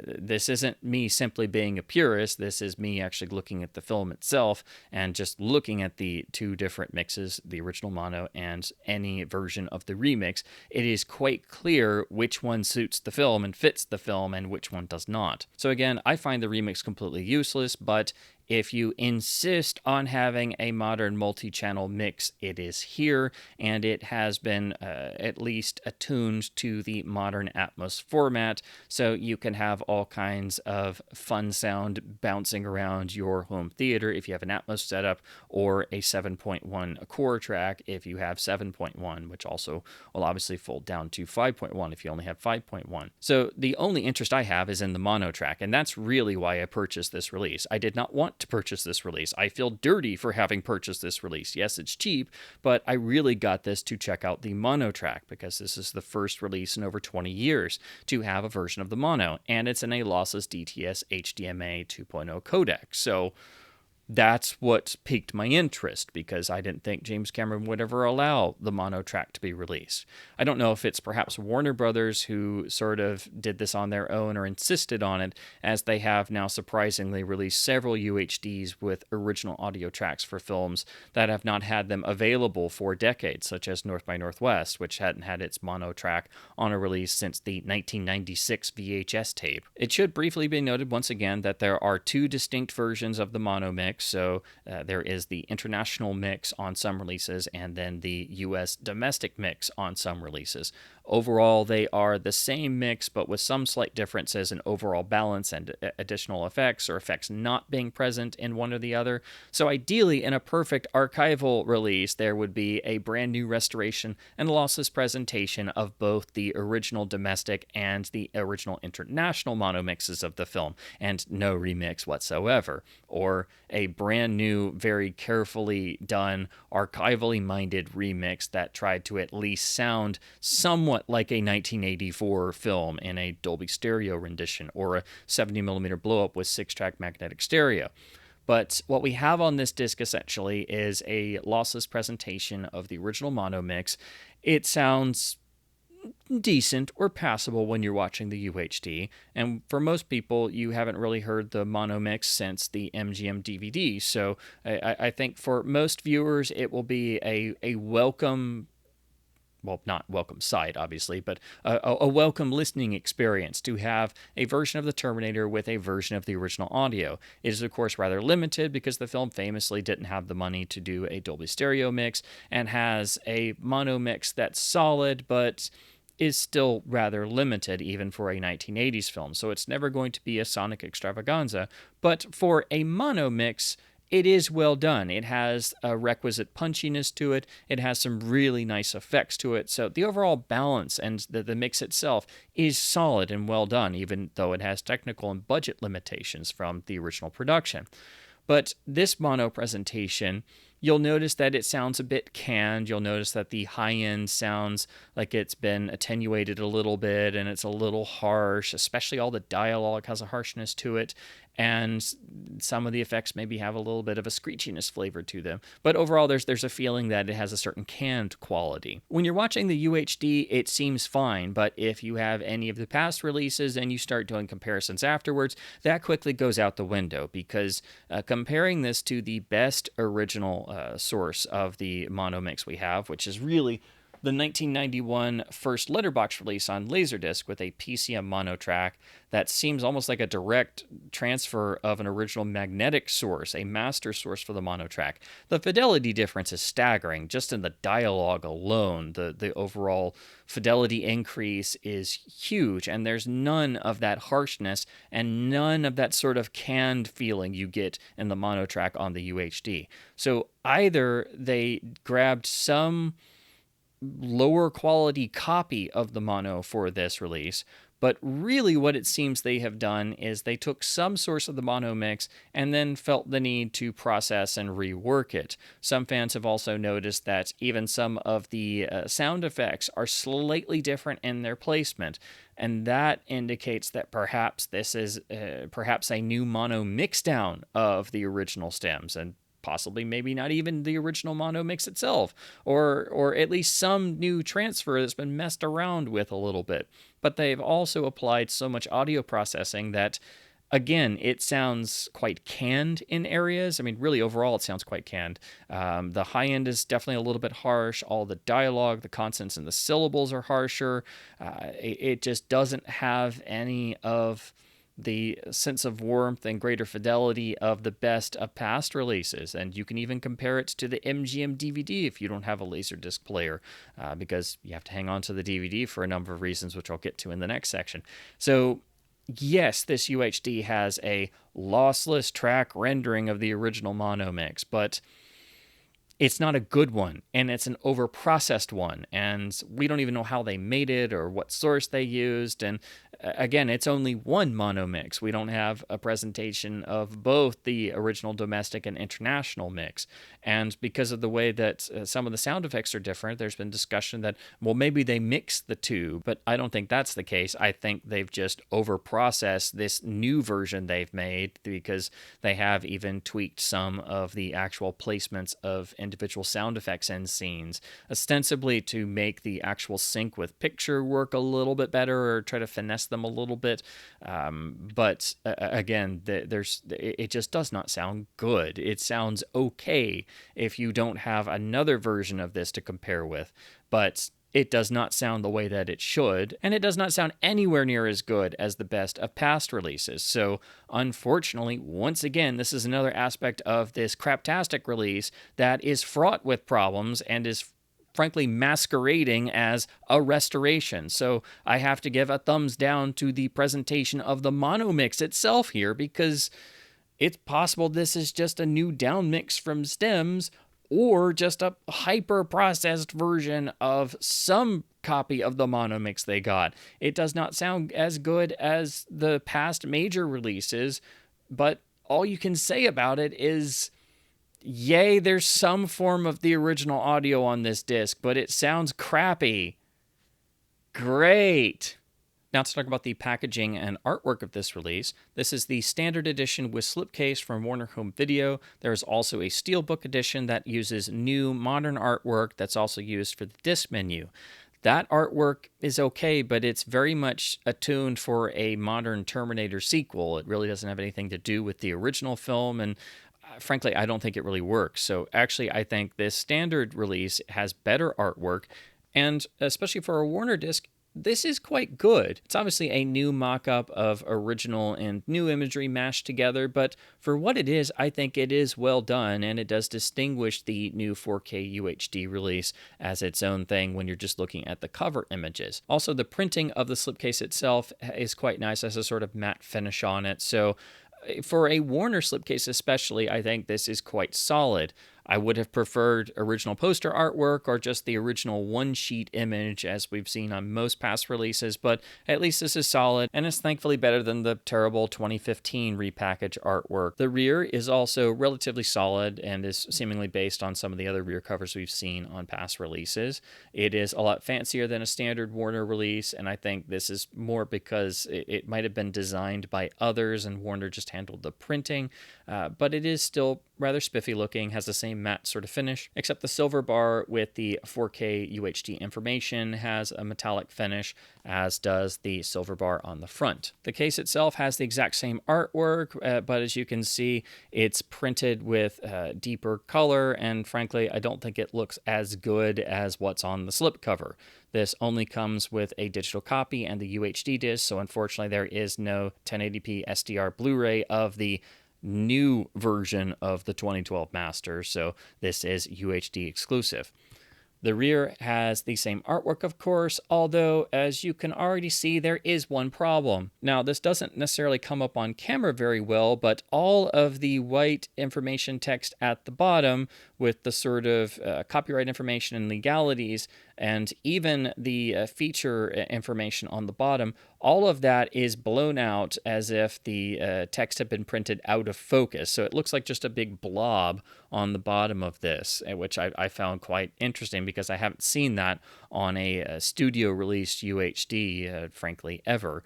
this isn't me simply being a purist. This is me actually looking at the film itself and just looking at the two different mixes, the original mono and any version of the remix. It is quite clear which one suits the film and fits the film and which one does not. So again, I find the remix completely useless, but if you insist on having a modern multi-channel mix, it is here, and it has been at least attuned to the modern Atmos format, so you can have all kinds of fun sound bouncing around your home theater if you have an Atmos setup, or a 7.1 core track if you have 7.1, which also will obviously fold down to 5.1 if you only have 5.1. So the only interest I have is in the mono track, and that's really why I purchased this release. I did not want to purchase this release. I feel dirty for having purchased this release. Yes, it's cheap, but I really got this to check out the mono track because this is the first release in over 20 years to have a version of the mono, and it's in a lossless DTS HDMA 2.0 codec. So That's what piqued my interest, because I didn't think James Cameron would ever allow the mono track to be released. I don't know if it's perhaps Warner Brothers who sort of did this on their own or insisted on it, as they have now surprisingly released several UHDs with original audio tracks for films that have not had them available for decades, such as North by Northwest, which hadn't had its mono track on a release since the 1996 VHS tape. It should briefly be noted once again that there are two distinct versions of the mono mix. So there is the international mix on some releases, and then the US domestic mix on some releases. Overall, they are the same mix, but with some slight differences in overall balance and additional effects, or effects not being present in one or the other. So ideally, in a perfect archival release, there would be a brand new restoration and lossless presentation of both the original domestic and the original international mono mixes of the film, and no remix whatsoever. Or a brand new, very carefully done, archivally minded remix that tried to at least sound somewhat like a 1984 film in a Dolby stereo rendition, or a 70mm blow-up with 6-track magnetic stereo. But what we have on this disc essentially is a lossless presentation of the original mono mix. It sounds decent or passable when you're watching the UHD, and for most people, you haven't really heard the mono mix since the MGM DVD, so I think for most viewers it will be a welcome, well, not welcome sight, obviously, but a welcome listening experience to have a version of the Terminator with a version of the original audio. It is, of course, rather limited because the film famously didn't have the money to do a Dolby stereo mix, and has a mono mix that's solid, but is still rather limited even for a 1980s film. So it's never going to be a sonic extravaganza, but for a mono mix, it is well done. It has a requisite punchiness to it. It has some really nice effects to it. So the overall balance and the mix itself is solid and well done, even though it has technical and budget limitations from the original production. But this mono presentation, you'll notice that it sounds a bit canned. You'll notice that the high end sounds like it's been attenuated a little bit, and it's a little harsh, especially all the dialogue has a harshness to it. And some of the effects maybe have a little bit of a screechiness flavor to them. But overall, there's a feeling that it has a certain canned quality. When you're watching the UHD, it seems fine, but if you have any of the past releases and you start doing comparisons afterwards, that quickly goes out the window, because comparing this to the best original source of the mono mix we have, which is really the 1991 first letterbox release on Laserdisc with a PCM mono track that seems almost like a direct transfer of an original magnetic source, a master source for the mono track. The fidelity difference is staggering just in the dialogue alone. The overall fidelity increase is huge, and there's none of that harshness and none of that sort of canned feeling you get in the mono track on the UHD. So either they grabbed some lower quality copy of the mono for this release, but really what it seems they have done is they took some source of the mono mix and then felt the need to process and rework it. Some fans have also noticed that even some of the sound effects are slightly different in their placement, and that indicates that perhaps this is perhaps a new mono mixdown of the original stems, and possibly maybe not even the original mono mix itself, or at least some new transfer that's been messed around with a little bit. But they've also applied so much audio processing that, again, it sounds quite canned in areas. I mean, really, overall, it sounds quite canned. The high end is definitely a little bit harsh. All the dialogue, the consonants and the syllables are harsher. It just doesn't have any of the sense of warmth and greater fidelity of the best of past releases. And you can even compare it to the MGM DVD if you don't have a Laserdisc player, because you have to hang on to the DVD for a number of reasons, which I'll get to in the next section. So yes, this UHD has a lossless track rendering of the original mono mix, but it's not a good one, and it's an overprocessed one, and we don't even know how they made it or what source they used. And again, it's only one mono mix. We don't have a presentation of both the original domestic and international mix. And because of the way that some of the sound effects are different, there's been discussion that, well, maybe they mixed the two, but I don't think that's the case. I think they've just overprocessed this new version they've made, because they have even tweaked some of the actual placements of individual sound effects and scenes, ostensibly to make the actual sync with picture work a little bit better or try to finesse them a little bit. But again, it just does not sound good. It sounds okay if you don't have another version of this to compare with, but it does not sound the way that it should, and it does not sound anywhere near as good as the best of past releases. So, unfortunately, once again, this is another aspect of this craptastic release that is fraught with problems and is frankly masquerading as a restoration. So I have to give a thumbs down to the presentation of the mono mix itself here, because it's possible this is just a new down mix from stems, or just a hyper-processed version of some copy of the mono mix they got. It does not sound as good as the past major releases, but all you can say about it is, yay, there's some form of the original audio on this disc, but it sounds crappy. Great. Now let's talk about the packaging and artwork of this release. This is the standard edition with slipcase from Warner Home Video. There is also a Steelbook edition that uses new modern artwork that's also used for the disc menu. That artwork is okay, but it's very much attuned for a modern Terminator sequel. It really doesn't have anything to do with the original film, and frankly, I don't think it really works. So actually, I think this standard release has better artwork, and especially for a Warner disc, this is quite good. It's obviously a new mock-up of original and new imagery mashed together, but for what it is, I think it is well done, and it does distinguish the new 4K UHD release as its own thing when you're just looking at the cover images. Also, the printing of the slipcase itself is quite nice, has a sort of matte finish on it, so for a Warner slipcase especially, I think this is quite solid. I would have preferred original poster artwork or just the original one-sheet image as we've seen on most past releases, but at least this is solid, and it's thankfully better than the terrible 2015 repackaged artwork. The rear is also relatively solid and is seemingly based on some of the other rear covers we've seen on past releases. It is a lot fancier than a standard Warner release, and I think this is more because it might have been designed by others and Warner just handled the printing, but it is still rather spiffy looking, has the same matte sort of finish, except the silver bar with the 4K UHD information has a metallic finish, as does the silver bar on the front. The case itself has the exact same artwork, but as you can see, it's printed with deeper color, and frankly, I don't think it looks as good as what's on the slipcover. This only comes with a digital copy and the UHD disc, so unfortunately there is no 1080p SDR Blu-ray of the new version of the 2012 master, so this is UHD exclusive. The rear has the same artwork, of course, although, as you can already see, there is one problem. Now, this doesn't necessarily come up on camera very well, but all of the white information text at the bottom with the sort of copyright information and legalities, and even the feature information on the bottom, all of that is blown out as if the text had been printed out of focus. So it looks like just a big blob on the bottom of this, which I found quite interesting because I haven't seen that on a studio-released UHD, frankly, ever.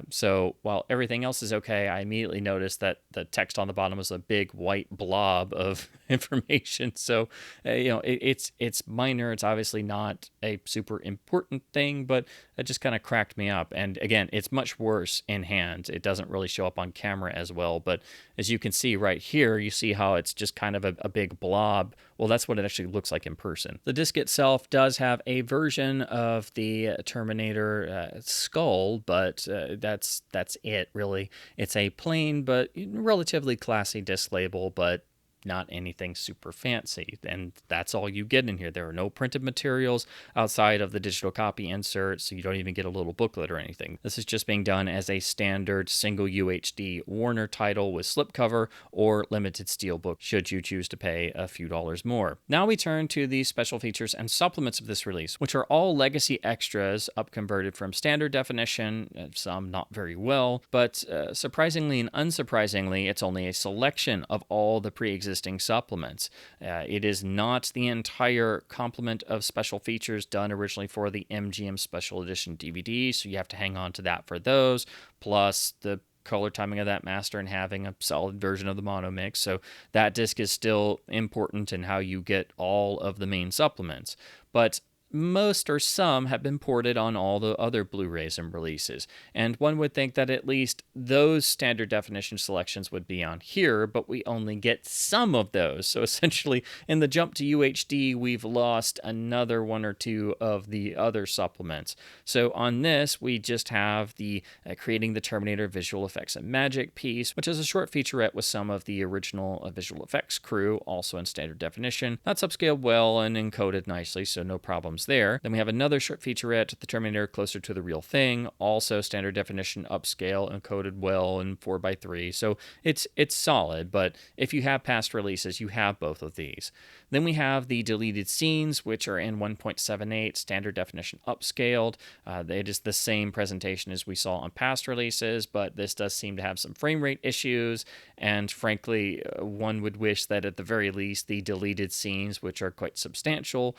So while everything else is okay, I immediately noticed that the text on the bottom was a big white blob of information. So, it's minor. It's obviously not a super important thing, but it just kind of cracked me up. And again, it's much worse in hand. It doesn't really show up on camera as well, but as you can see right here, you see how it's just kind of a big blob. Well, that's what it actually looks like in person. The disc itself does have a version of the Terminator skull, but that's it, really. It's a plain but relatively classy disc label, but not anything super fancy. And that's all you get in here. There are no printed materials outside of the digital copy insert, so you don't even get a little booklet or anything. This is just being done as a standard single UHD Warner title with slipcover or limited steelbook, should you choose to pay a few dollars more. Now we turn to the special features and supplements of this release, which are all legacy extras upconverted from standard definition, some not very well, but surprisingly and unsurprisingly, it's only a selection of all the pre-existing supplements. It is not the entire complement of special features done originally for the MGM Special Edition DVD, so you have to hang on to that for those, plus the color timing of that master and having a solid version of the mono mix. So that disc is still important in how you get all of the main supplements. But most or some have been ported on all the other Blu-rays and releases, and one would think that at least those standard definition selections would be on here, but we only get some of those. So essentially, in the jump to UHD, we've lost another one or two of the other supplements. So on this, we just have the Creating the Terminator Visual Effects and Magic piece, which is a short featurette with some of the original visual effects crew, also in standard definition. That's upscaled well and encoded nicely, so no problems there. Then we have another short featurette, The Terminator Closer to the Real Thing, also standard definition, upscale, encoded well in 4:3. So it's solid, but if you have past releases, you have both of these. Then we have the deleted scenes, which are in 1.78, standard definition upscaled. It is the same presentation as we saw on past releases, but this does seem to have some frame rate issues, and frankly, one would wish that at the very least the deleted scenes, which are quite substantial,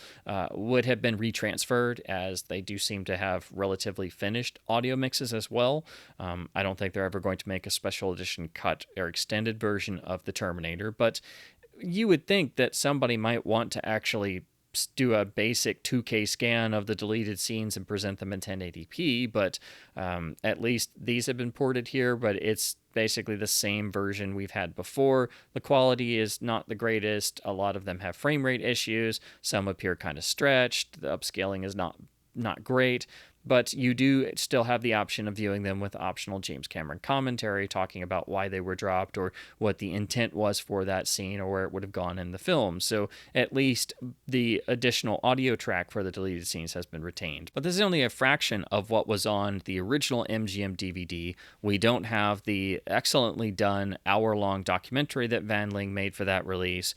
would have been retransferred, as they do seem to have relatively finished audio mixes as well. I don't think they're ever going to make a special edition cut or extended version of the Terminator, but you would think that somebody might want to actually do a basic 2K scan of the deleted scenes and present them in 1080p, but at least these have been ported here, but it's basically the same version we've had before. The quality is not the greatest. A lot of them have frame rate issues. Some appear kind of stretched. The upscaling is not great. But you do still have the option of viewing them with optional James Cameron commentary talking about why they were dropped or what the intent was for that scene or where it would have gone in the film. So at least the additional audio track for the deleted scenes has been retained. But this is only a fraction of what was on the original MGM DVD. We don't have the excellently done hour-long documentary that Van Ling made for that release.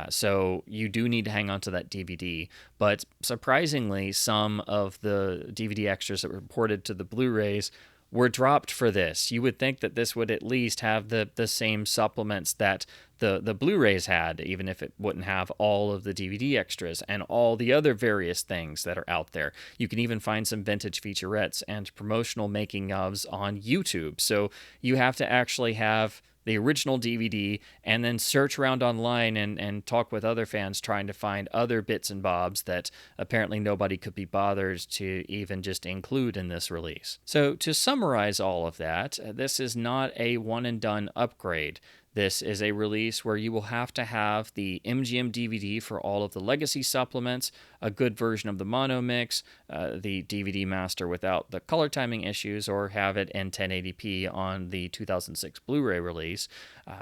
So you do need to hang on to that DVD. But surprisingly, some of the DVD extras that were ported to the Blu-rays were dropped for this. You would think that this would at least have the same supplements that the Blu-rays had, even if it wouldn't have all of the DVD extras and all the other various things that are out there. You can even find some vintage featurettes and promotional making-ofs on YouTube. So you have to actually have the original DVD, and then search around online and talk with other fans trying to find other bits and bobs that apparently nobody could be bothered to even just include in this release. So to summarize all of that, this is not a one-and-done upgrade. This is a release where you will have to have the MGM DVD for all of the legacy supplements, a good version of the mono mix, the DVD master without the color timing issues, or have it in 1080p on the 2006 Blu-ray release.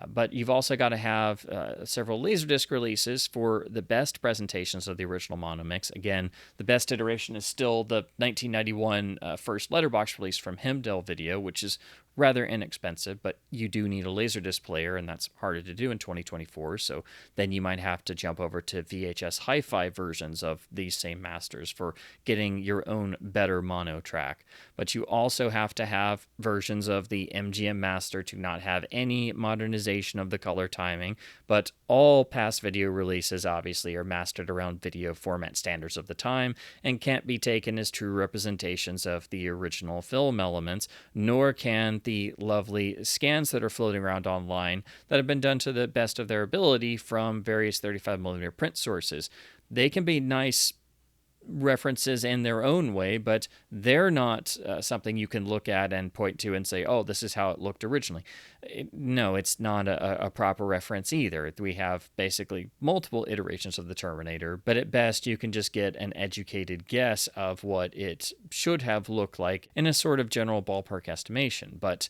But you've also got to have several Laserdisc releases for the best presentations of the original mono mix. Again, the best iteration is still the 1991 first letterbox release from Hemdale Video, which is rather inexpensive, but you do need a Laserdisc player, and that's harder to do in 2024, so then you might have to jump over to VHS hi-fi versions of these same masters for getting your own better mono track. But you also have to have versions of the MGM master to not have any modernization of the color timing, but all past video releases obviously are mastered around video format standards of the time and can't be taken as true representations of the original film elements, nor can the lovely scans that are floating around online that have been done to the best of their ability from various 35mm print sources. They can be nice references in their own way, but they're not something you can look at and point to and say, oh, this is how it looked originally. No, it's not a proper reference either. We have basically multiple iterations of the Terminator, but at best you can just get an educated guess of what it should have looked like in a sort of general ballpark estimation. But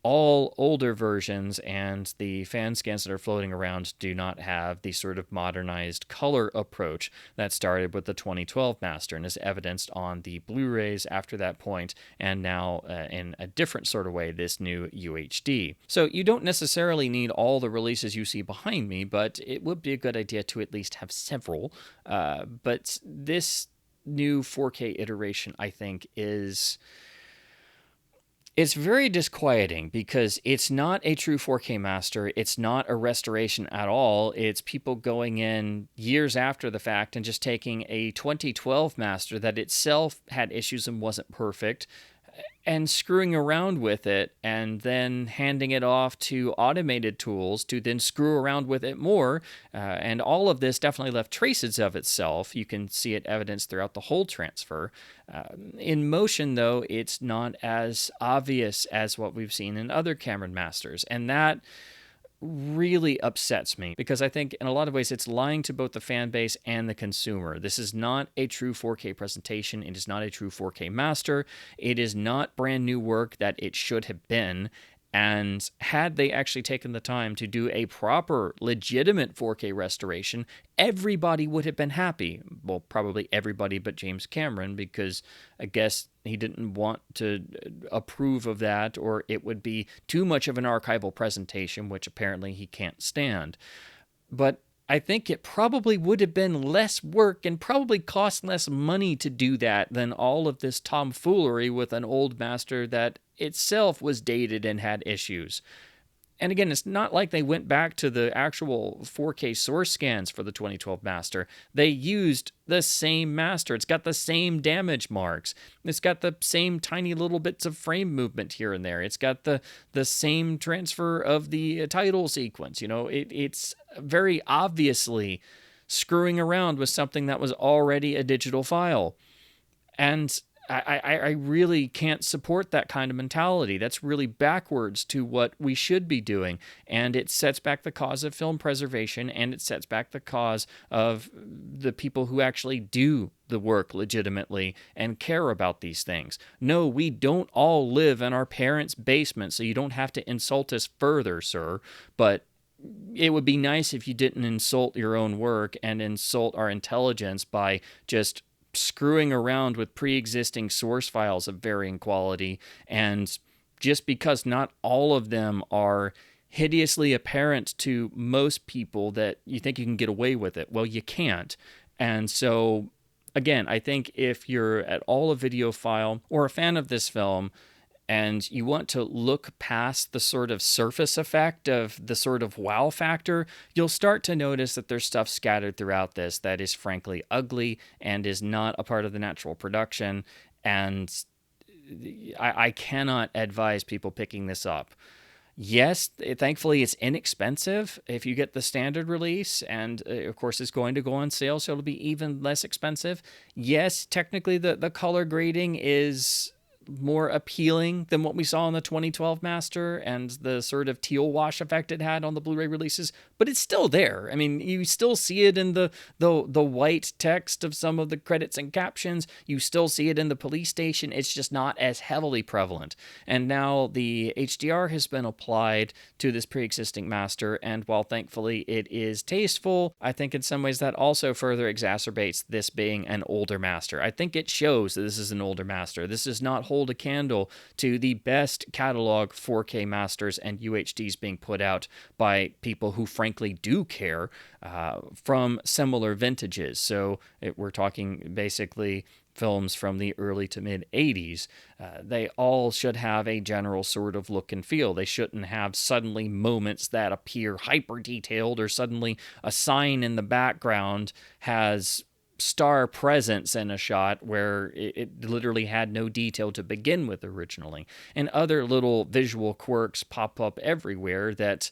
all older versions and the fan scans that are floating around do not have the sort of modernized color approach that started with the 2012 master and is evidenced on the Blu-rays after that point, and now in a different sort of way, this new UHD. So you don't necessarily need all the releases you see behind me, but it would be a good idea to at least have several. But this new 4K iteration, I think, it's very disquieting because it's not a true 4K master. It's not a restoration at all. It's people going in years after the fact and just taking a 2012 master that itself had issues and wasn't perfect and screwing around with it and then handing it off to automated tools to then screw around with it more. And all of this definitely left traces of itself. You can see it evidenced throughout the whole transfer. In motion, though, it's not as obvious as what we've seen in other Cameron masters. And that really upsets me because I think in a lot of ways it's lying to both the fan base and the consumer. This is not a true 4K presentation. It is not a true 4K master. It is not brand new work that it should have been. And had they actually taken the time to do a proper, legitimate 4K restoration, everybody would have been happy. Well, probably everybody but James Cameron, because I guess he didn't want to approve of that, or it would be too much of an archival presentation, which apparently he can't stand. But I think it probably would have been less work and probably cost less money to do that than all of this tomfoolery with an old master that itself was dated and had issues. And again, it's not like they went back to the actual 4K source scans for the 2012 master. They used the same master. It's got the same damage marks. It's got the same tiny little bits of frame movement here and there. It's got the same transfer of the title sequence. You know, it's very obviously screwing around with something that was already a digital file. And I really can't support that kind of mentality. That's really backwards to what we should be doing. And it sets back the cause of film preservation, and it sets back the cause of the people who actually do the work legitimately and care about these things. No, we don't all live in our parents' basement, so you don't have to insult us further, sir. But it would be nice if you didn't insult your own work and insult our intelligence by just screwing around with pre-existing source files of varying quality. And just because not all of them are hideously apparent to most people that you think you can get away with it, well, you can't. And so, again, I think if you're at all a videophile or a fan of this film, and you want to look past the sort of surface effect of the sort of wow factor, you'll start to notice that there's stuff scattered throughout this that is frankly ugly and is not a part of the natural production. And I cannot advise people picking this up. Yes, thankfully it's inexpensive if you get the standard release, and of course it's going to go on sale, so it'll be even less expensive. Yes, technically the color grading is more appealing than what we saw in the 2012 master and the sort of teal wash effect it had on the Blu-ray releases, but it's still there. I mean, you still see it in the white text of some of the credits and captions. You still see it in the police station. It's just not as heavily prevalent. And now the HDR has been applied to this pre-existing master, and while thankfully it is tasteful, I think in some ways that also further exacerbates this being an older master. I think it shows that this is an older master. This is not hold a candle to the best catalog 4K masters and UHDs being put out by people who frankly do care from similar vintages. So we're talking basically films from the early to mid 80s. They all should have a general sort of look and feel. They shouldn't have suddenly moments that appear hyper detailed, or suddenly a sign in the background has star presence in a shot where it literally had no detail to begin with originally. And other little visual quirks pop up everywhere that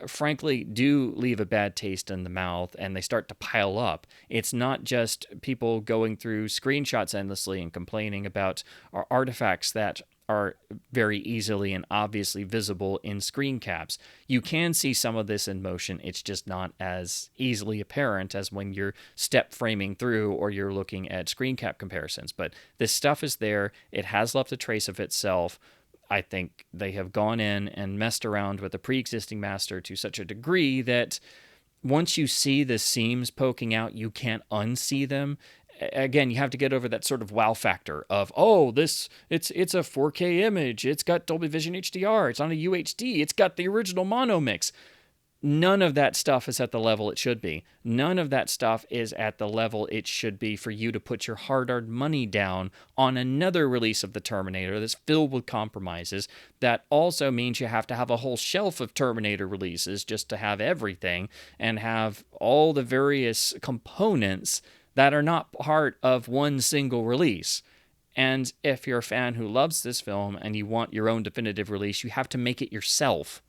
frankly do leave a bad taste in the mouth, and they start to pile up. It's not just people going through screenshots endlessly and complaining about artifacts that are very easily and obviously visible in screen caps. You can see some of this in motion. It's just not as easily apparent as when you're step framing through or you're looking at screen cap comparisons. But this stuff is there. It has left a trace of itself. I think they have gone in and messed around with the pre-existing master to such a degree that once you see the seams poking out, you can't unsee them. Again, you have to get over that sort of wow factor of, oh, it's a 4K image. It's got Dolby Vision HDR. It's on a UHD. It's got the original mono mix. None of that stuff is at the level it should be. None of that stuff is at the level it should be for you to put your hard-earned money down on another release of the Terminator that's filled with compromises. That also means you have to have a whole shelf of Terminator releases just to have everything and have all the various components that are not part of one single release. And if you're a fan who loves this film and you want your own definitive release, you have to make it yourself,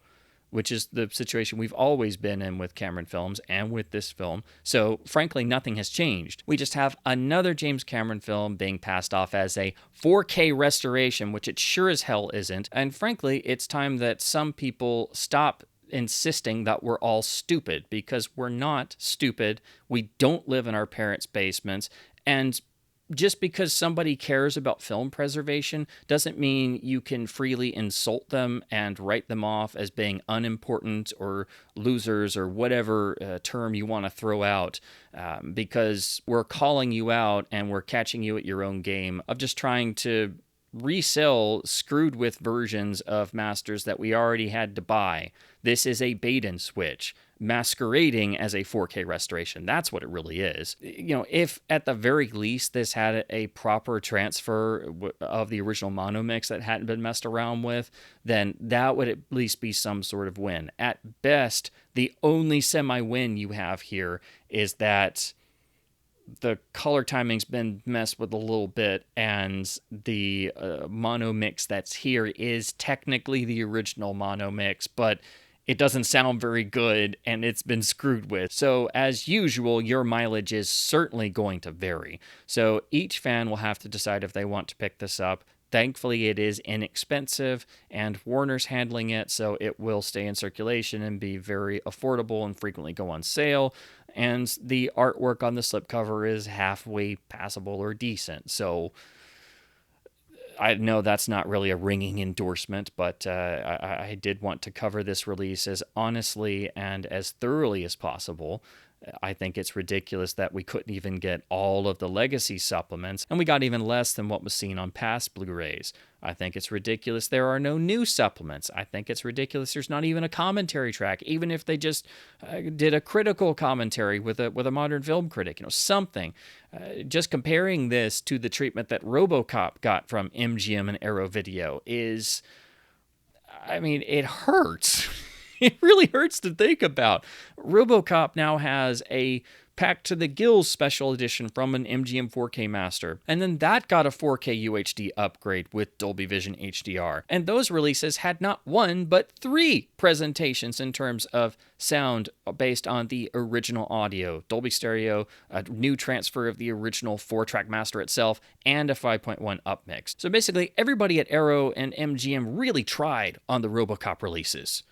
which is the situation we've always been in with Cameron films and with this film. So, frankly, nothing has changed. We just have another James Cameron film being passed off as a 4K restoration, which it sure as hell isn't. And frankly, it's time that some people stop insisting that we're all stupid, because we're not stupid. We don't live in our parents' basements. And just because somebody cares about film preservation doesn't mean you can freely insult them and write them off as being unimportant or losers or whatever term you want to throw out, because we're calling you out and we're catching you at your own game of just trying to resell screwed with versions of masters that we already had to buy. This is a bait and switch masquerading as a 4K restoration. That's what it really is. You know, if at the very least this had a proper transfer of the original mono mix that hadn't been messed around with, then that would at least be some sort of win. At best, the only semi-win you have here is that the color timing's been messed with a little bit, and the mono mix that's here is technically the original mono mix, but it doesn't sound very good, and it's been screwed with. So, as usual, your mileage is certainly going to vary. So, each fan will have to decide if they want to pick this up. Thankfully, it is inexpensive, and Warner's handling it, so it will stay in circulation and be very affordable and frequently go on sale. And the artwork on the slipcover is halfway passable or decent. So I know that's not really a ringing endorsement, but I did want to cover this release as honestly and as thoroughly as possible. I think it's ridiculous that we couldn't even get all of the legacy supplements, and we got even less than what was seen on past Blu-rays. I think it's ridiculous there are no new supplements. I think it's ridiculous there's not even a commentary track, even if they just did a critical commentary with a modern film critic, something. Just comparing this to the treatment that RoboCop got from MGM and Arrow Video is, it hurts. It really hurts to think about. RoboCop now has a Packed to the Gills special edition from an MGM 4K master, and then that got a 4K UHD upgrade with Dolby Vision HDR. And those releases had not one, but 3 presentations in terms of sound based on the original audio. Dolby Stereo, a new transfer of the original 4-track master itself, and a 5.1 upmix. So basically, everybody at Arrow and MGM really tried on the RoboCop releases.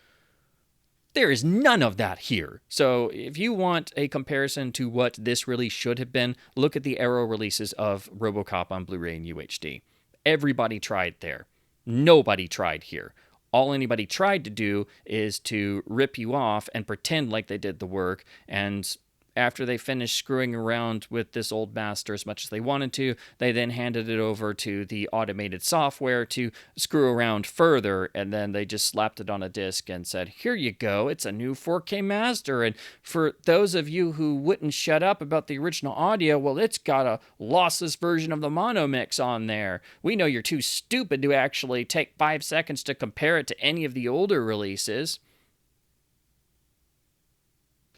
There is none of that here. So if you want a comparison to what this release should have been, look at the Arrow releases of RoboCop on Blu-ray and UHD. Everybody tried there. Nobody tried here. All anybody tried to do is to rip you off and pretend like they did the work, and after they finished screwing around with this old master as much as they wanted to, they then handed it over to the automated software to screw around further, and then they just slapped it on a disc and said, here you go, it's a new 4K master. And for those of you who wouldn't shut up about the original audio, well, it's got a lossless version of the mono mix on there. We know you're too stupid to actually take 5 seconds to compare it to any of the older releases.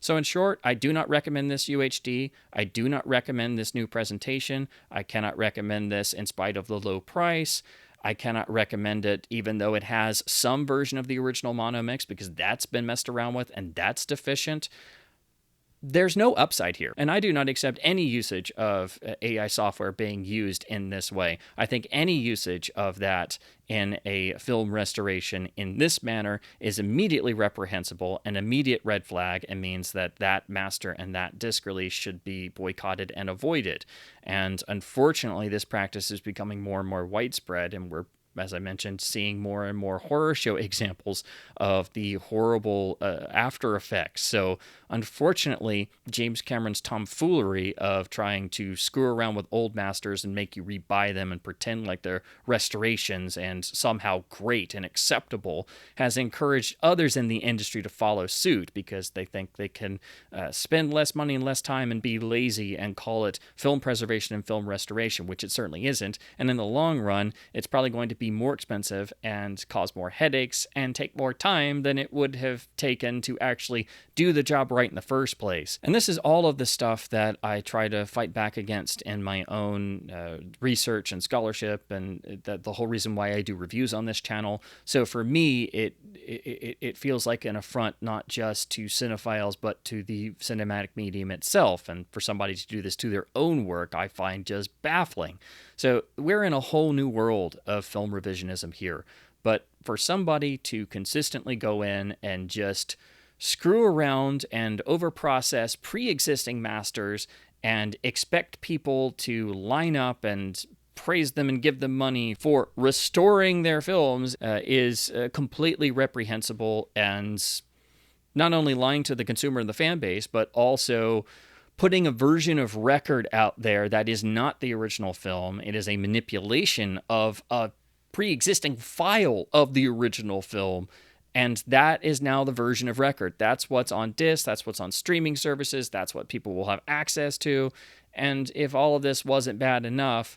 So in short, I do not recommend this UHD. I do not recommend this new presentation. I cannot recommend this in spite of the low price. I cannot recommend it even though it has some version of the original mono mix, because that's been messed around with and that's deficient. There's no upside here, and I do not accept any usage of AI software being used in this way. I think any usage of that in a film restoration in this manner is immediately reprehensible, an immediate red flag, and means that that master and that disc release should be boycotted and avoided. And unfortunately, this practice is becoming more and more widespread, and we're as I mentioned, seeing more and more horror show examples of the horrible after effects. So unfortunately, James Cameron's tomfoolery of trying to screw around with old masters and make you rebuy them and pretend like they're restorations and somehow great and acceptable has encouraged others in the industry to follow suit because they think they can spend less money and less time and be lazy and call it film preservation and film restoration, which it certainly isn't. And in the long run, it's probably going to be more expensive and cause more headaches and take more time than it would have taken to actually do the job right in the first place. And this is all of the stuff that I try to fight back against in my own research and scholarship, and the whole reason why I do reviews on this channel. So for me, it feels like an affront not just to cinephiles, but to the cinematic medium itself. And for somebody to do this to their own work, I find just baffling. So we're in a whole new world of film revisionism here. But for somebody to consistently go in and just screw around and overprocess pre-existing masters and expect people to line up and praise them and give them money for restoring their films is completely reprehensible, and not only lying to the consumer and the fan base, but also putting a version of record out there that is not the original film. It is a manipulation of a pre-existing file of the original film, and that is now the version of record. That's what's on disc, that's what's on streaming services, that's what people will have access to. And if all of this wasn't bad enough,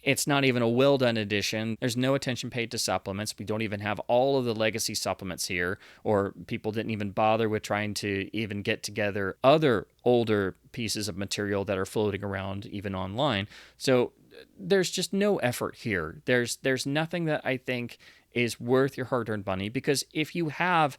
it's not even a well-done edition. There's no attention paid to supplements. We don't even have all of the legacy supplements here, or people didn't even bother with trying to even get together other older pieces of material that are floating around even online. So there's just no effort here. There's nothing that I think is worth your hard-earned money, because if you have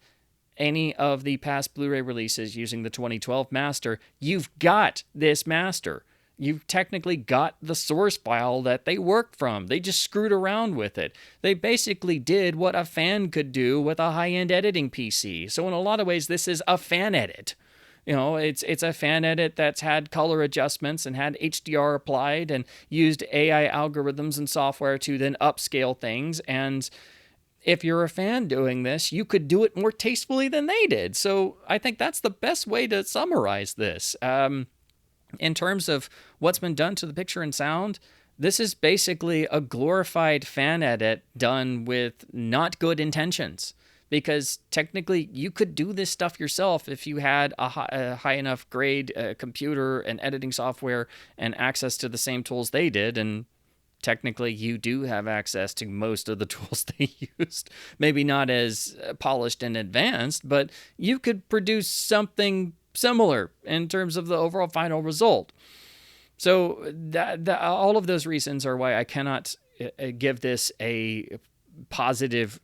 any of the past Blu-ray releases using the 2012 master, you've got this master. You've technically got the source file that they worked from. They just screwed around with it. They basically did what a fan could do with a high-end editing PC. So in a lot of ways, this is a fan edit. You know, it's a fan edit that's had color adjustments and had HDR applied and used AI algorithms and software to then upscale things. And if you're a fan doing this, you could do it more tastefully than they did. So I think that's the best way to summarize this. In terms of what's been done to the picture and sound, this is basically a glorified fan edit done with not good intentions. Because technically, you could do this stuff yourself if you had a high enough grade computer and editing software and access to the same tools they did. And technically, you do have access to most of the tools they used. Maybe not as polished and advanced, but you could produce something similar in terms of the overall final result. So all of those reasons are why I cannot give this a positive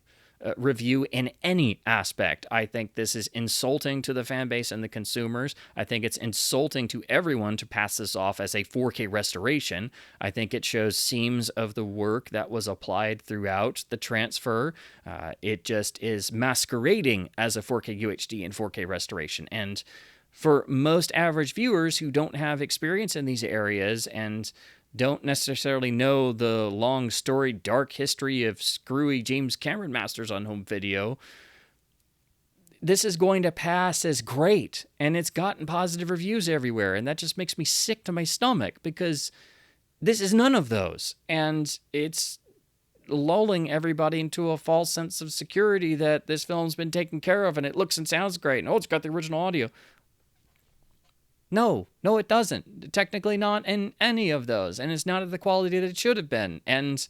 review in any aspect. I think this is insulting to the fan base and the consumers. I think it's insulting to everyone to pass this off as a 4K restoration. I think it shows seams of the work that was applied throughout the transfer. It just is masquerading as a 4K UHD and 4K restoration. And for most average viewers who don't have experience in these areas and don't necessarily know the long story, dark history of screwy James Cameron masters on home video, this is going to pass as great. And it's gotten positive reviews everywhere. And that just makes me sick to my stomach, because this is none of those. And it's lulling everybody into a false sense of security that this film's been taken care of and it looks and sounds great. And, oh, it's got the original audio. No, it doesn't. Technically not in any of those. And it's not of the quality that it should have been. And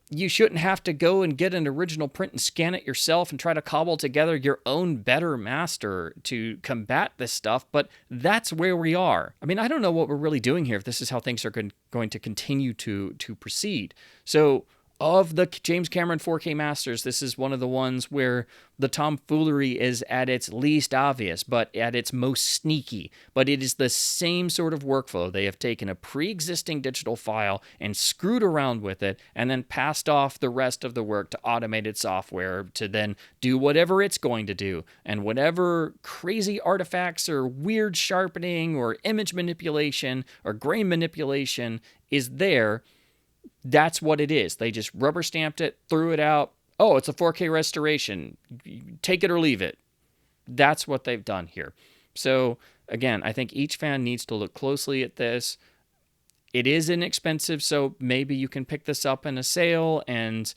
you shouldn't have to go and get an original print and scan it yourself and try to cobble together your own better master to combat this stuff. But that's where we are. I mean, I don't know what we're really doing here if this is how things are going to continue to proceed. So of the James Cameron 4K masters, this is one of the ones where the tomfoolery is at its least obvious, but at its most sneaky. But it is the same sort of workflow. They have taken a pre-existing digital file and screwed around with it, and then passed off the rest of the work to automated software to then do whatever it's going to do. And whatever crazy artifacts or weird sharpening or image manipulation or grain manipulation is there, That's what it is. They just rubber stamped it, threw it out. Oh, it's a 4K restoration. Take it or leave it. That's what they've done here. So again, I think each fan needs to look closely at this. It is inexpensive, so maybe you can pick this up in a sale and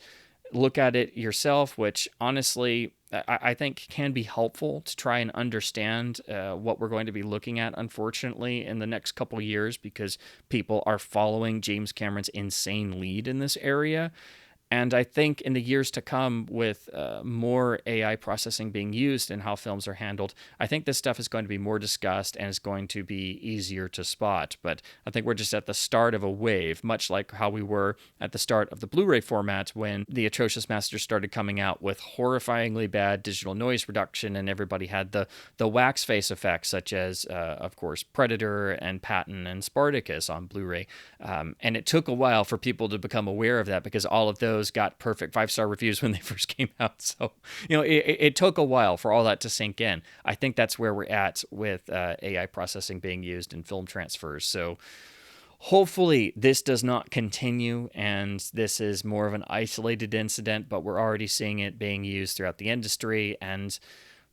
look at it yourself, which honestly I think can be helpful to try and understand what we're going to be looking at, unfortunately, in the next couple years, because people are following James Cameron's insane lead in this area. And I think in the years to come, with more AI processing being used in how films are handled, I think this stuff is going to be more discussed and is going to be easier to spot. But I think we're just at the start of a wave, much like how we were at the start of the Blu-ray format when the atrocious masters started coming out with horrifyingly bad digital noise reduction, and everybody had the wax face effects, such as, of course, Predator and Patton and Spartacus on Blu-ray. And it took a while for people to become aware of that, because all of those got perfect 5-star reviews when they first came out. So, it took a while for all that to sink in. I think that's where we're at with AI processing being used in film transfers. So hopefully this does not continue and this is more of an isolated incident, but we're already seeing it being used throughout the industry, and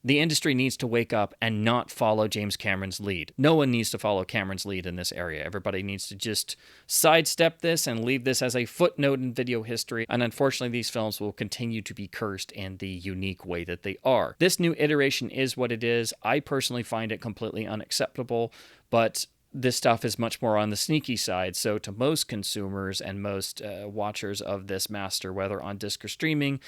the industry needs to wake up and not follow James Cameron's lead. No one needs to follow Cameron's lead in this area. Everybody needs to just sidestep this and leave this as a footnote in video history. And unfortunately, these films will continue to be cursed in the unique way that they are. This new iteration is what it is. I personally find it completely unacceptable, but this stuff is much more on the sneaky side. So to most consumers and most watchers of this master, whether on disc or streaming,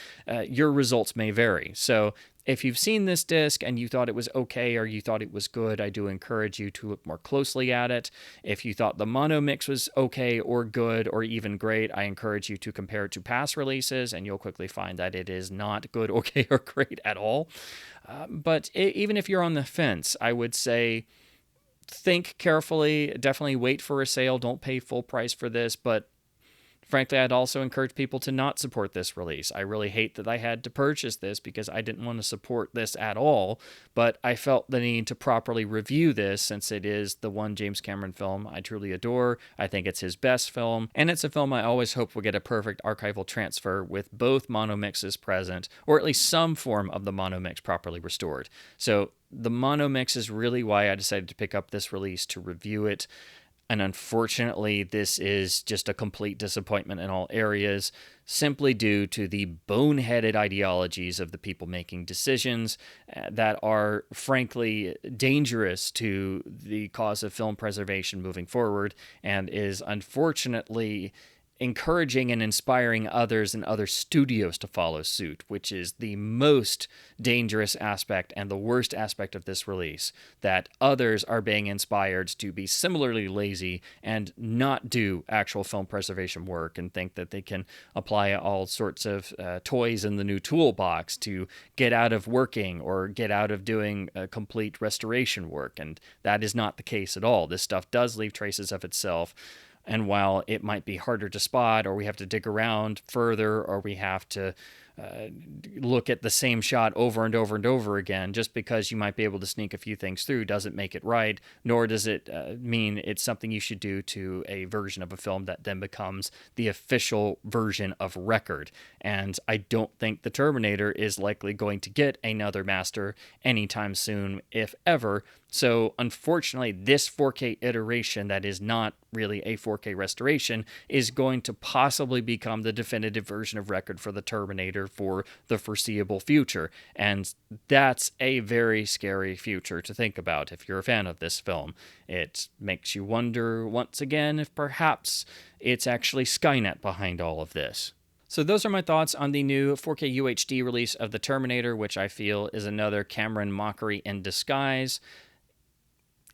your results may vary. So if you've seen this disc and you thought it was okay or you thought it was good, I do encourage you to look more closely at it. If you thought the mono mix was okay or good or even great, I encourage you to compare it to past releases, and you'll quickly find that it is not good, okay, or great at all. But even if you're on the fence, I would say think carefully. Definitely wait for a sale. Don't pay full price for this, but frankly, I'd also encourage people to not support this release. I really hate that I had to purchase this because I didn't want to support this at all, but I felt the need to properly review this since it is the one James Cameron film I truly adore. I think it's his best film, and it's a film I always hope will get a perfect archival transfer with both mono mixes present, or at least some form of the mono mix properly restored. So the mono mix is really why I decided to pick up this release to review it. And unfortunately, this is just a complete disappointment in all areas, simply due to the boneheaded ideologies of the people making decisions that are, frankly, dangerous to the cause of film preservation moving forward, and is unfortunately encouraging and inspiring others and other studios to follow suit, which is the most dangerous aspect and the worst aspect of this release, that others are being inspired to be similarly lazy and not do actual film preservation work and think that they can apply all sorts of toys in the new toolbox to get out of working or get out of doing complete restoration work. And that is not the case at all. This stuff does leave traces of itself. And while it might be harder to spot, or we have to dig around further, or we have to look at the same shot over and over and over again, just because you might be able to sneak a few things through doesn't make it right, nor does it mean it's something you should do to a version of a film that then becomes the official version of record. And I don't think the Terminator is likely going to get another master anytime soon, if ever. So unfortunately, this 4K iteration that is not really a 4K restoration is going to possibly become the definitive version of record for the Terminator for the foreseeable future. And that's a very scary future to think about if you're a fan of this film. It makes you wonder once again if perhaps it's actually Skynet behind all of this. So those are my thoughts on the new 4K UHD release of the Terminator, which I feel is another Cameron mockery in disguise.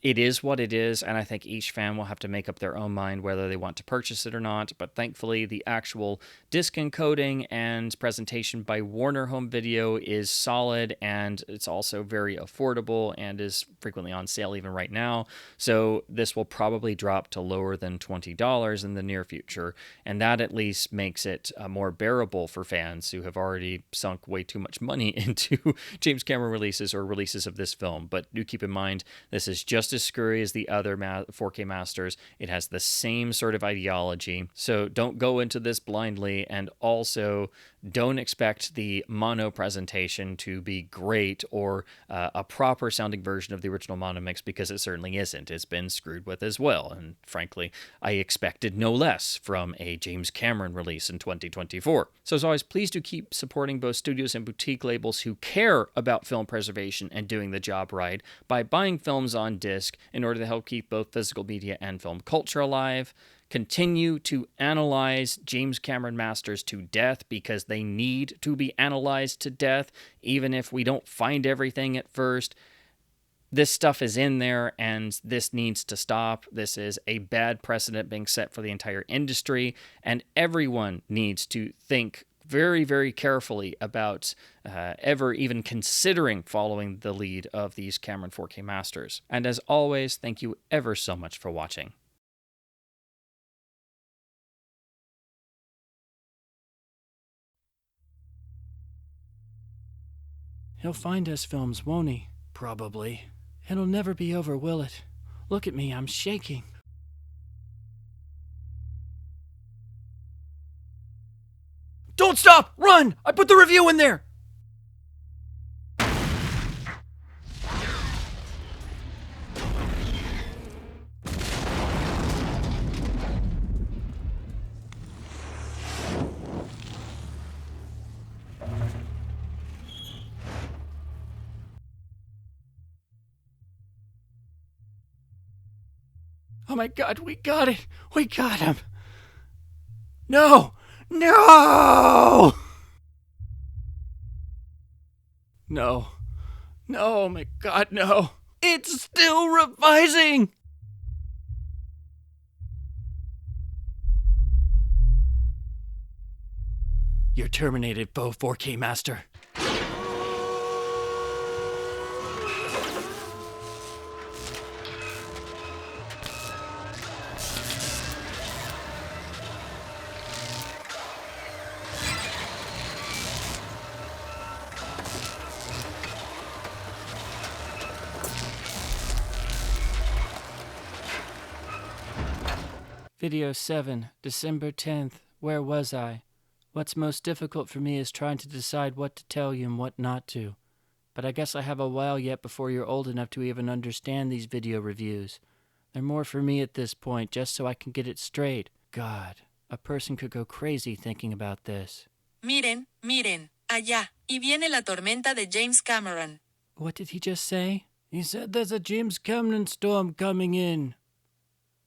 It is what it is, and I think each fan will have to make up their own mind whether they want to purchase it or not, but thankfully the actual disc encoding and presentation by Warner Home Video is solid, and it's also very affordable and is frequently on sale even right now, so this will probably drop to lower than $20 in the near future, and that at least makes it more bearable for fans who have already sunk way too much money into James Cameron releases or releases of this film. But do keep in mind, this is just just as screwy as the other 4K masters. It has the same sort of ideology. So don't go into this blindly, and also don't expect the mono presentation to be great or a proper sounding version of the original mono mix, because it certainly isn't. It's been screwed with as well, and frankly, I expected no less from a James Cameron release in 2024. So as always, please do keep supporting both studios and boutique labels who care about film preservation and doing the job right by buying films on disc in order to help keep both physical media and film culture alive. Continue to analyze James Cameron masters to death, because they need to be analyzed to death, even if we don't find everything at first. This stuff is in there, and this needs to stop. This is a bad precedent being set for the entire industry, and everyone needs to think very, very carefully about ever even considering following the lead of these Cameron 4K masters. And as always, thank you ever so much for watching. He'll find us films, won't he? Probably. It'll never be over, will it? Look at me, I'm shaking. Don't stop! Run! I put the review in there! Oh my God, we got it! We got him! No! No! No. No, oh my God, no. It's still revising! You're terminated, Faux 4K Master. Video 7, December 10th. Where was I? What's most difficult for me is trying to decide what to tell you and what not to. But I guess I have a while yet before you're old enough to even understand these video reviews. They're more for me at this point, just so I can get it straight. God, a person could go crazy thinking about this. Miren, miren, allá, y viene la tormenta de James Cameron. What did he just say? He said there's a James Cameron storm coming in.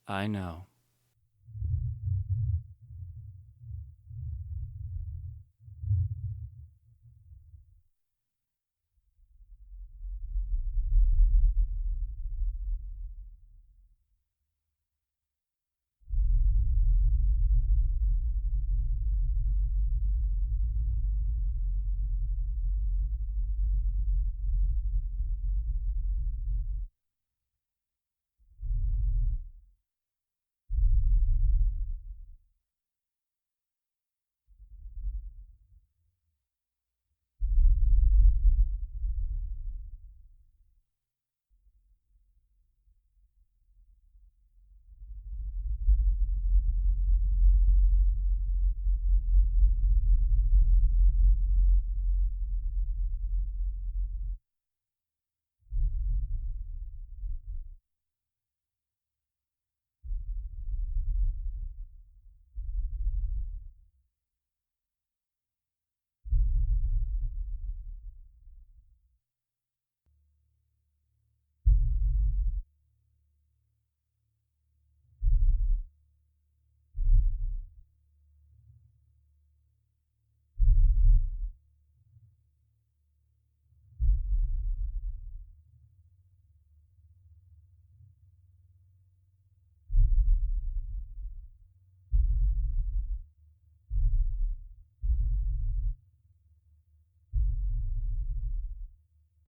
I know.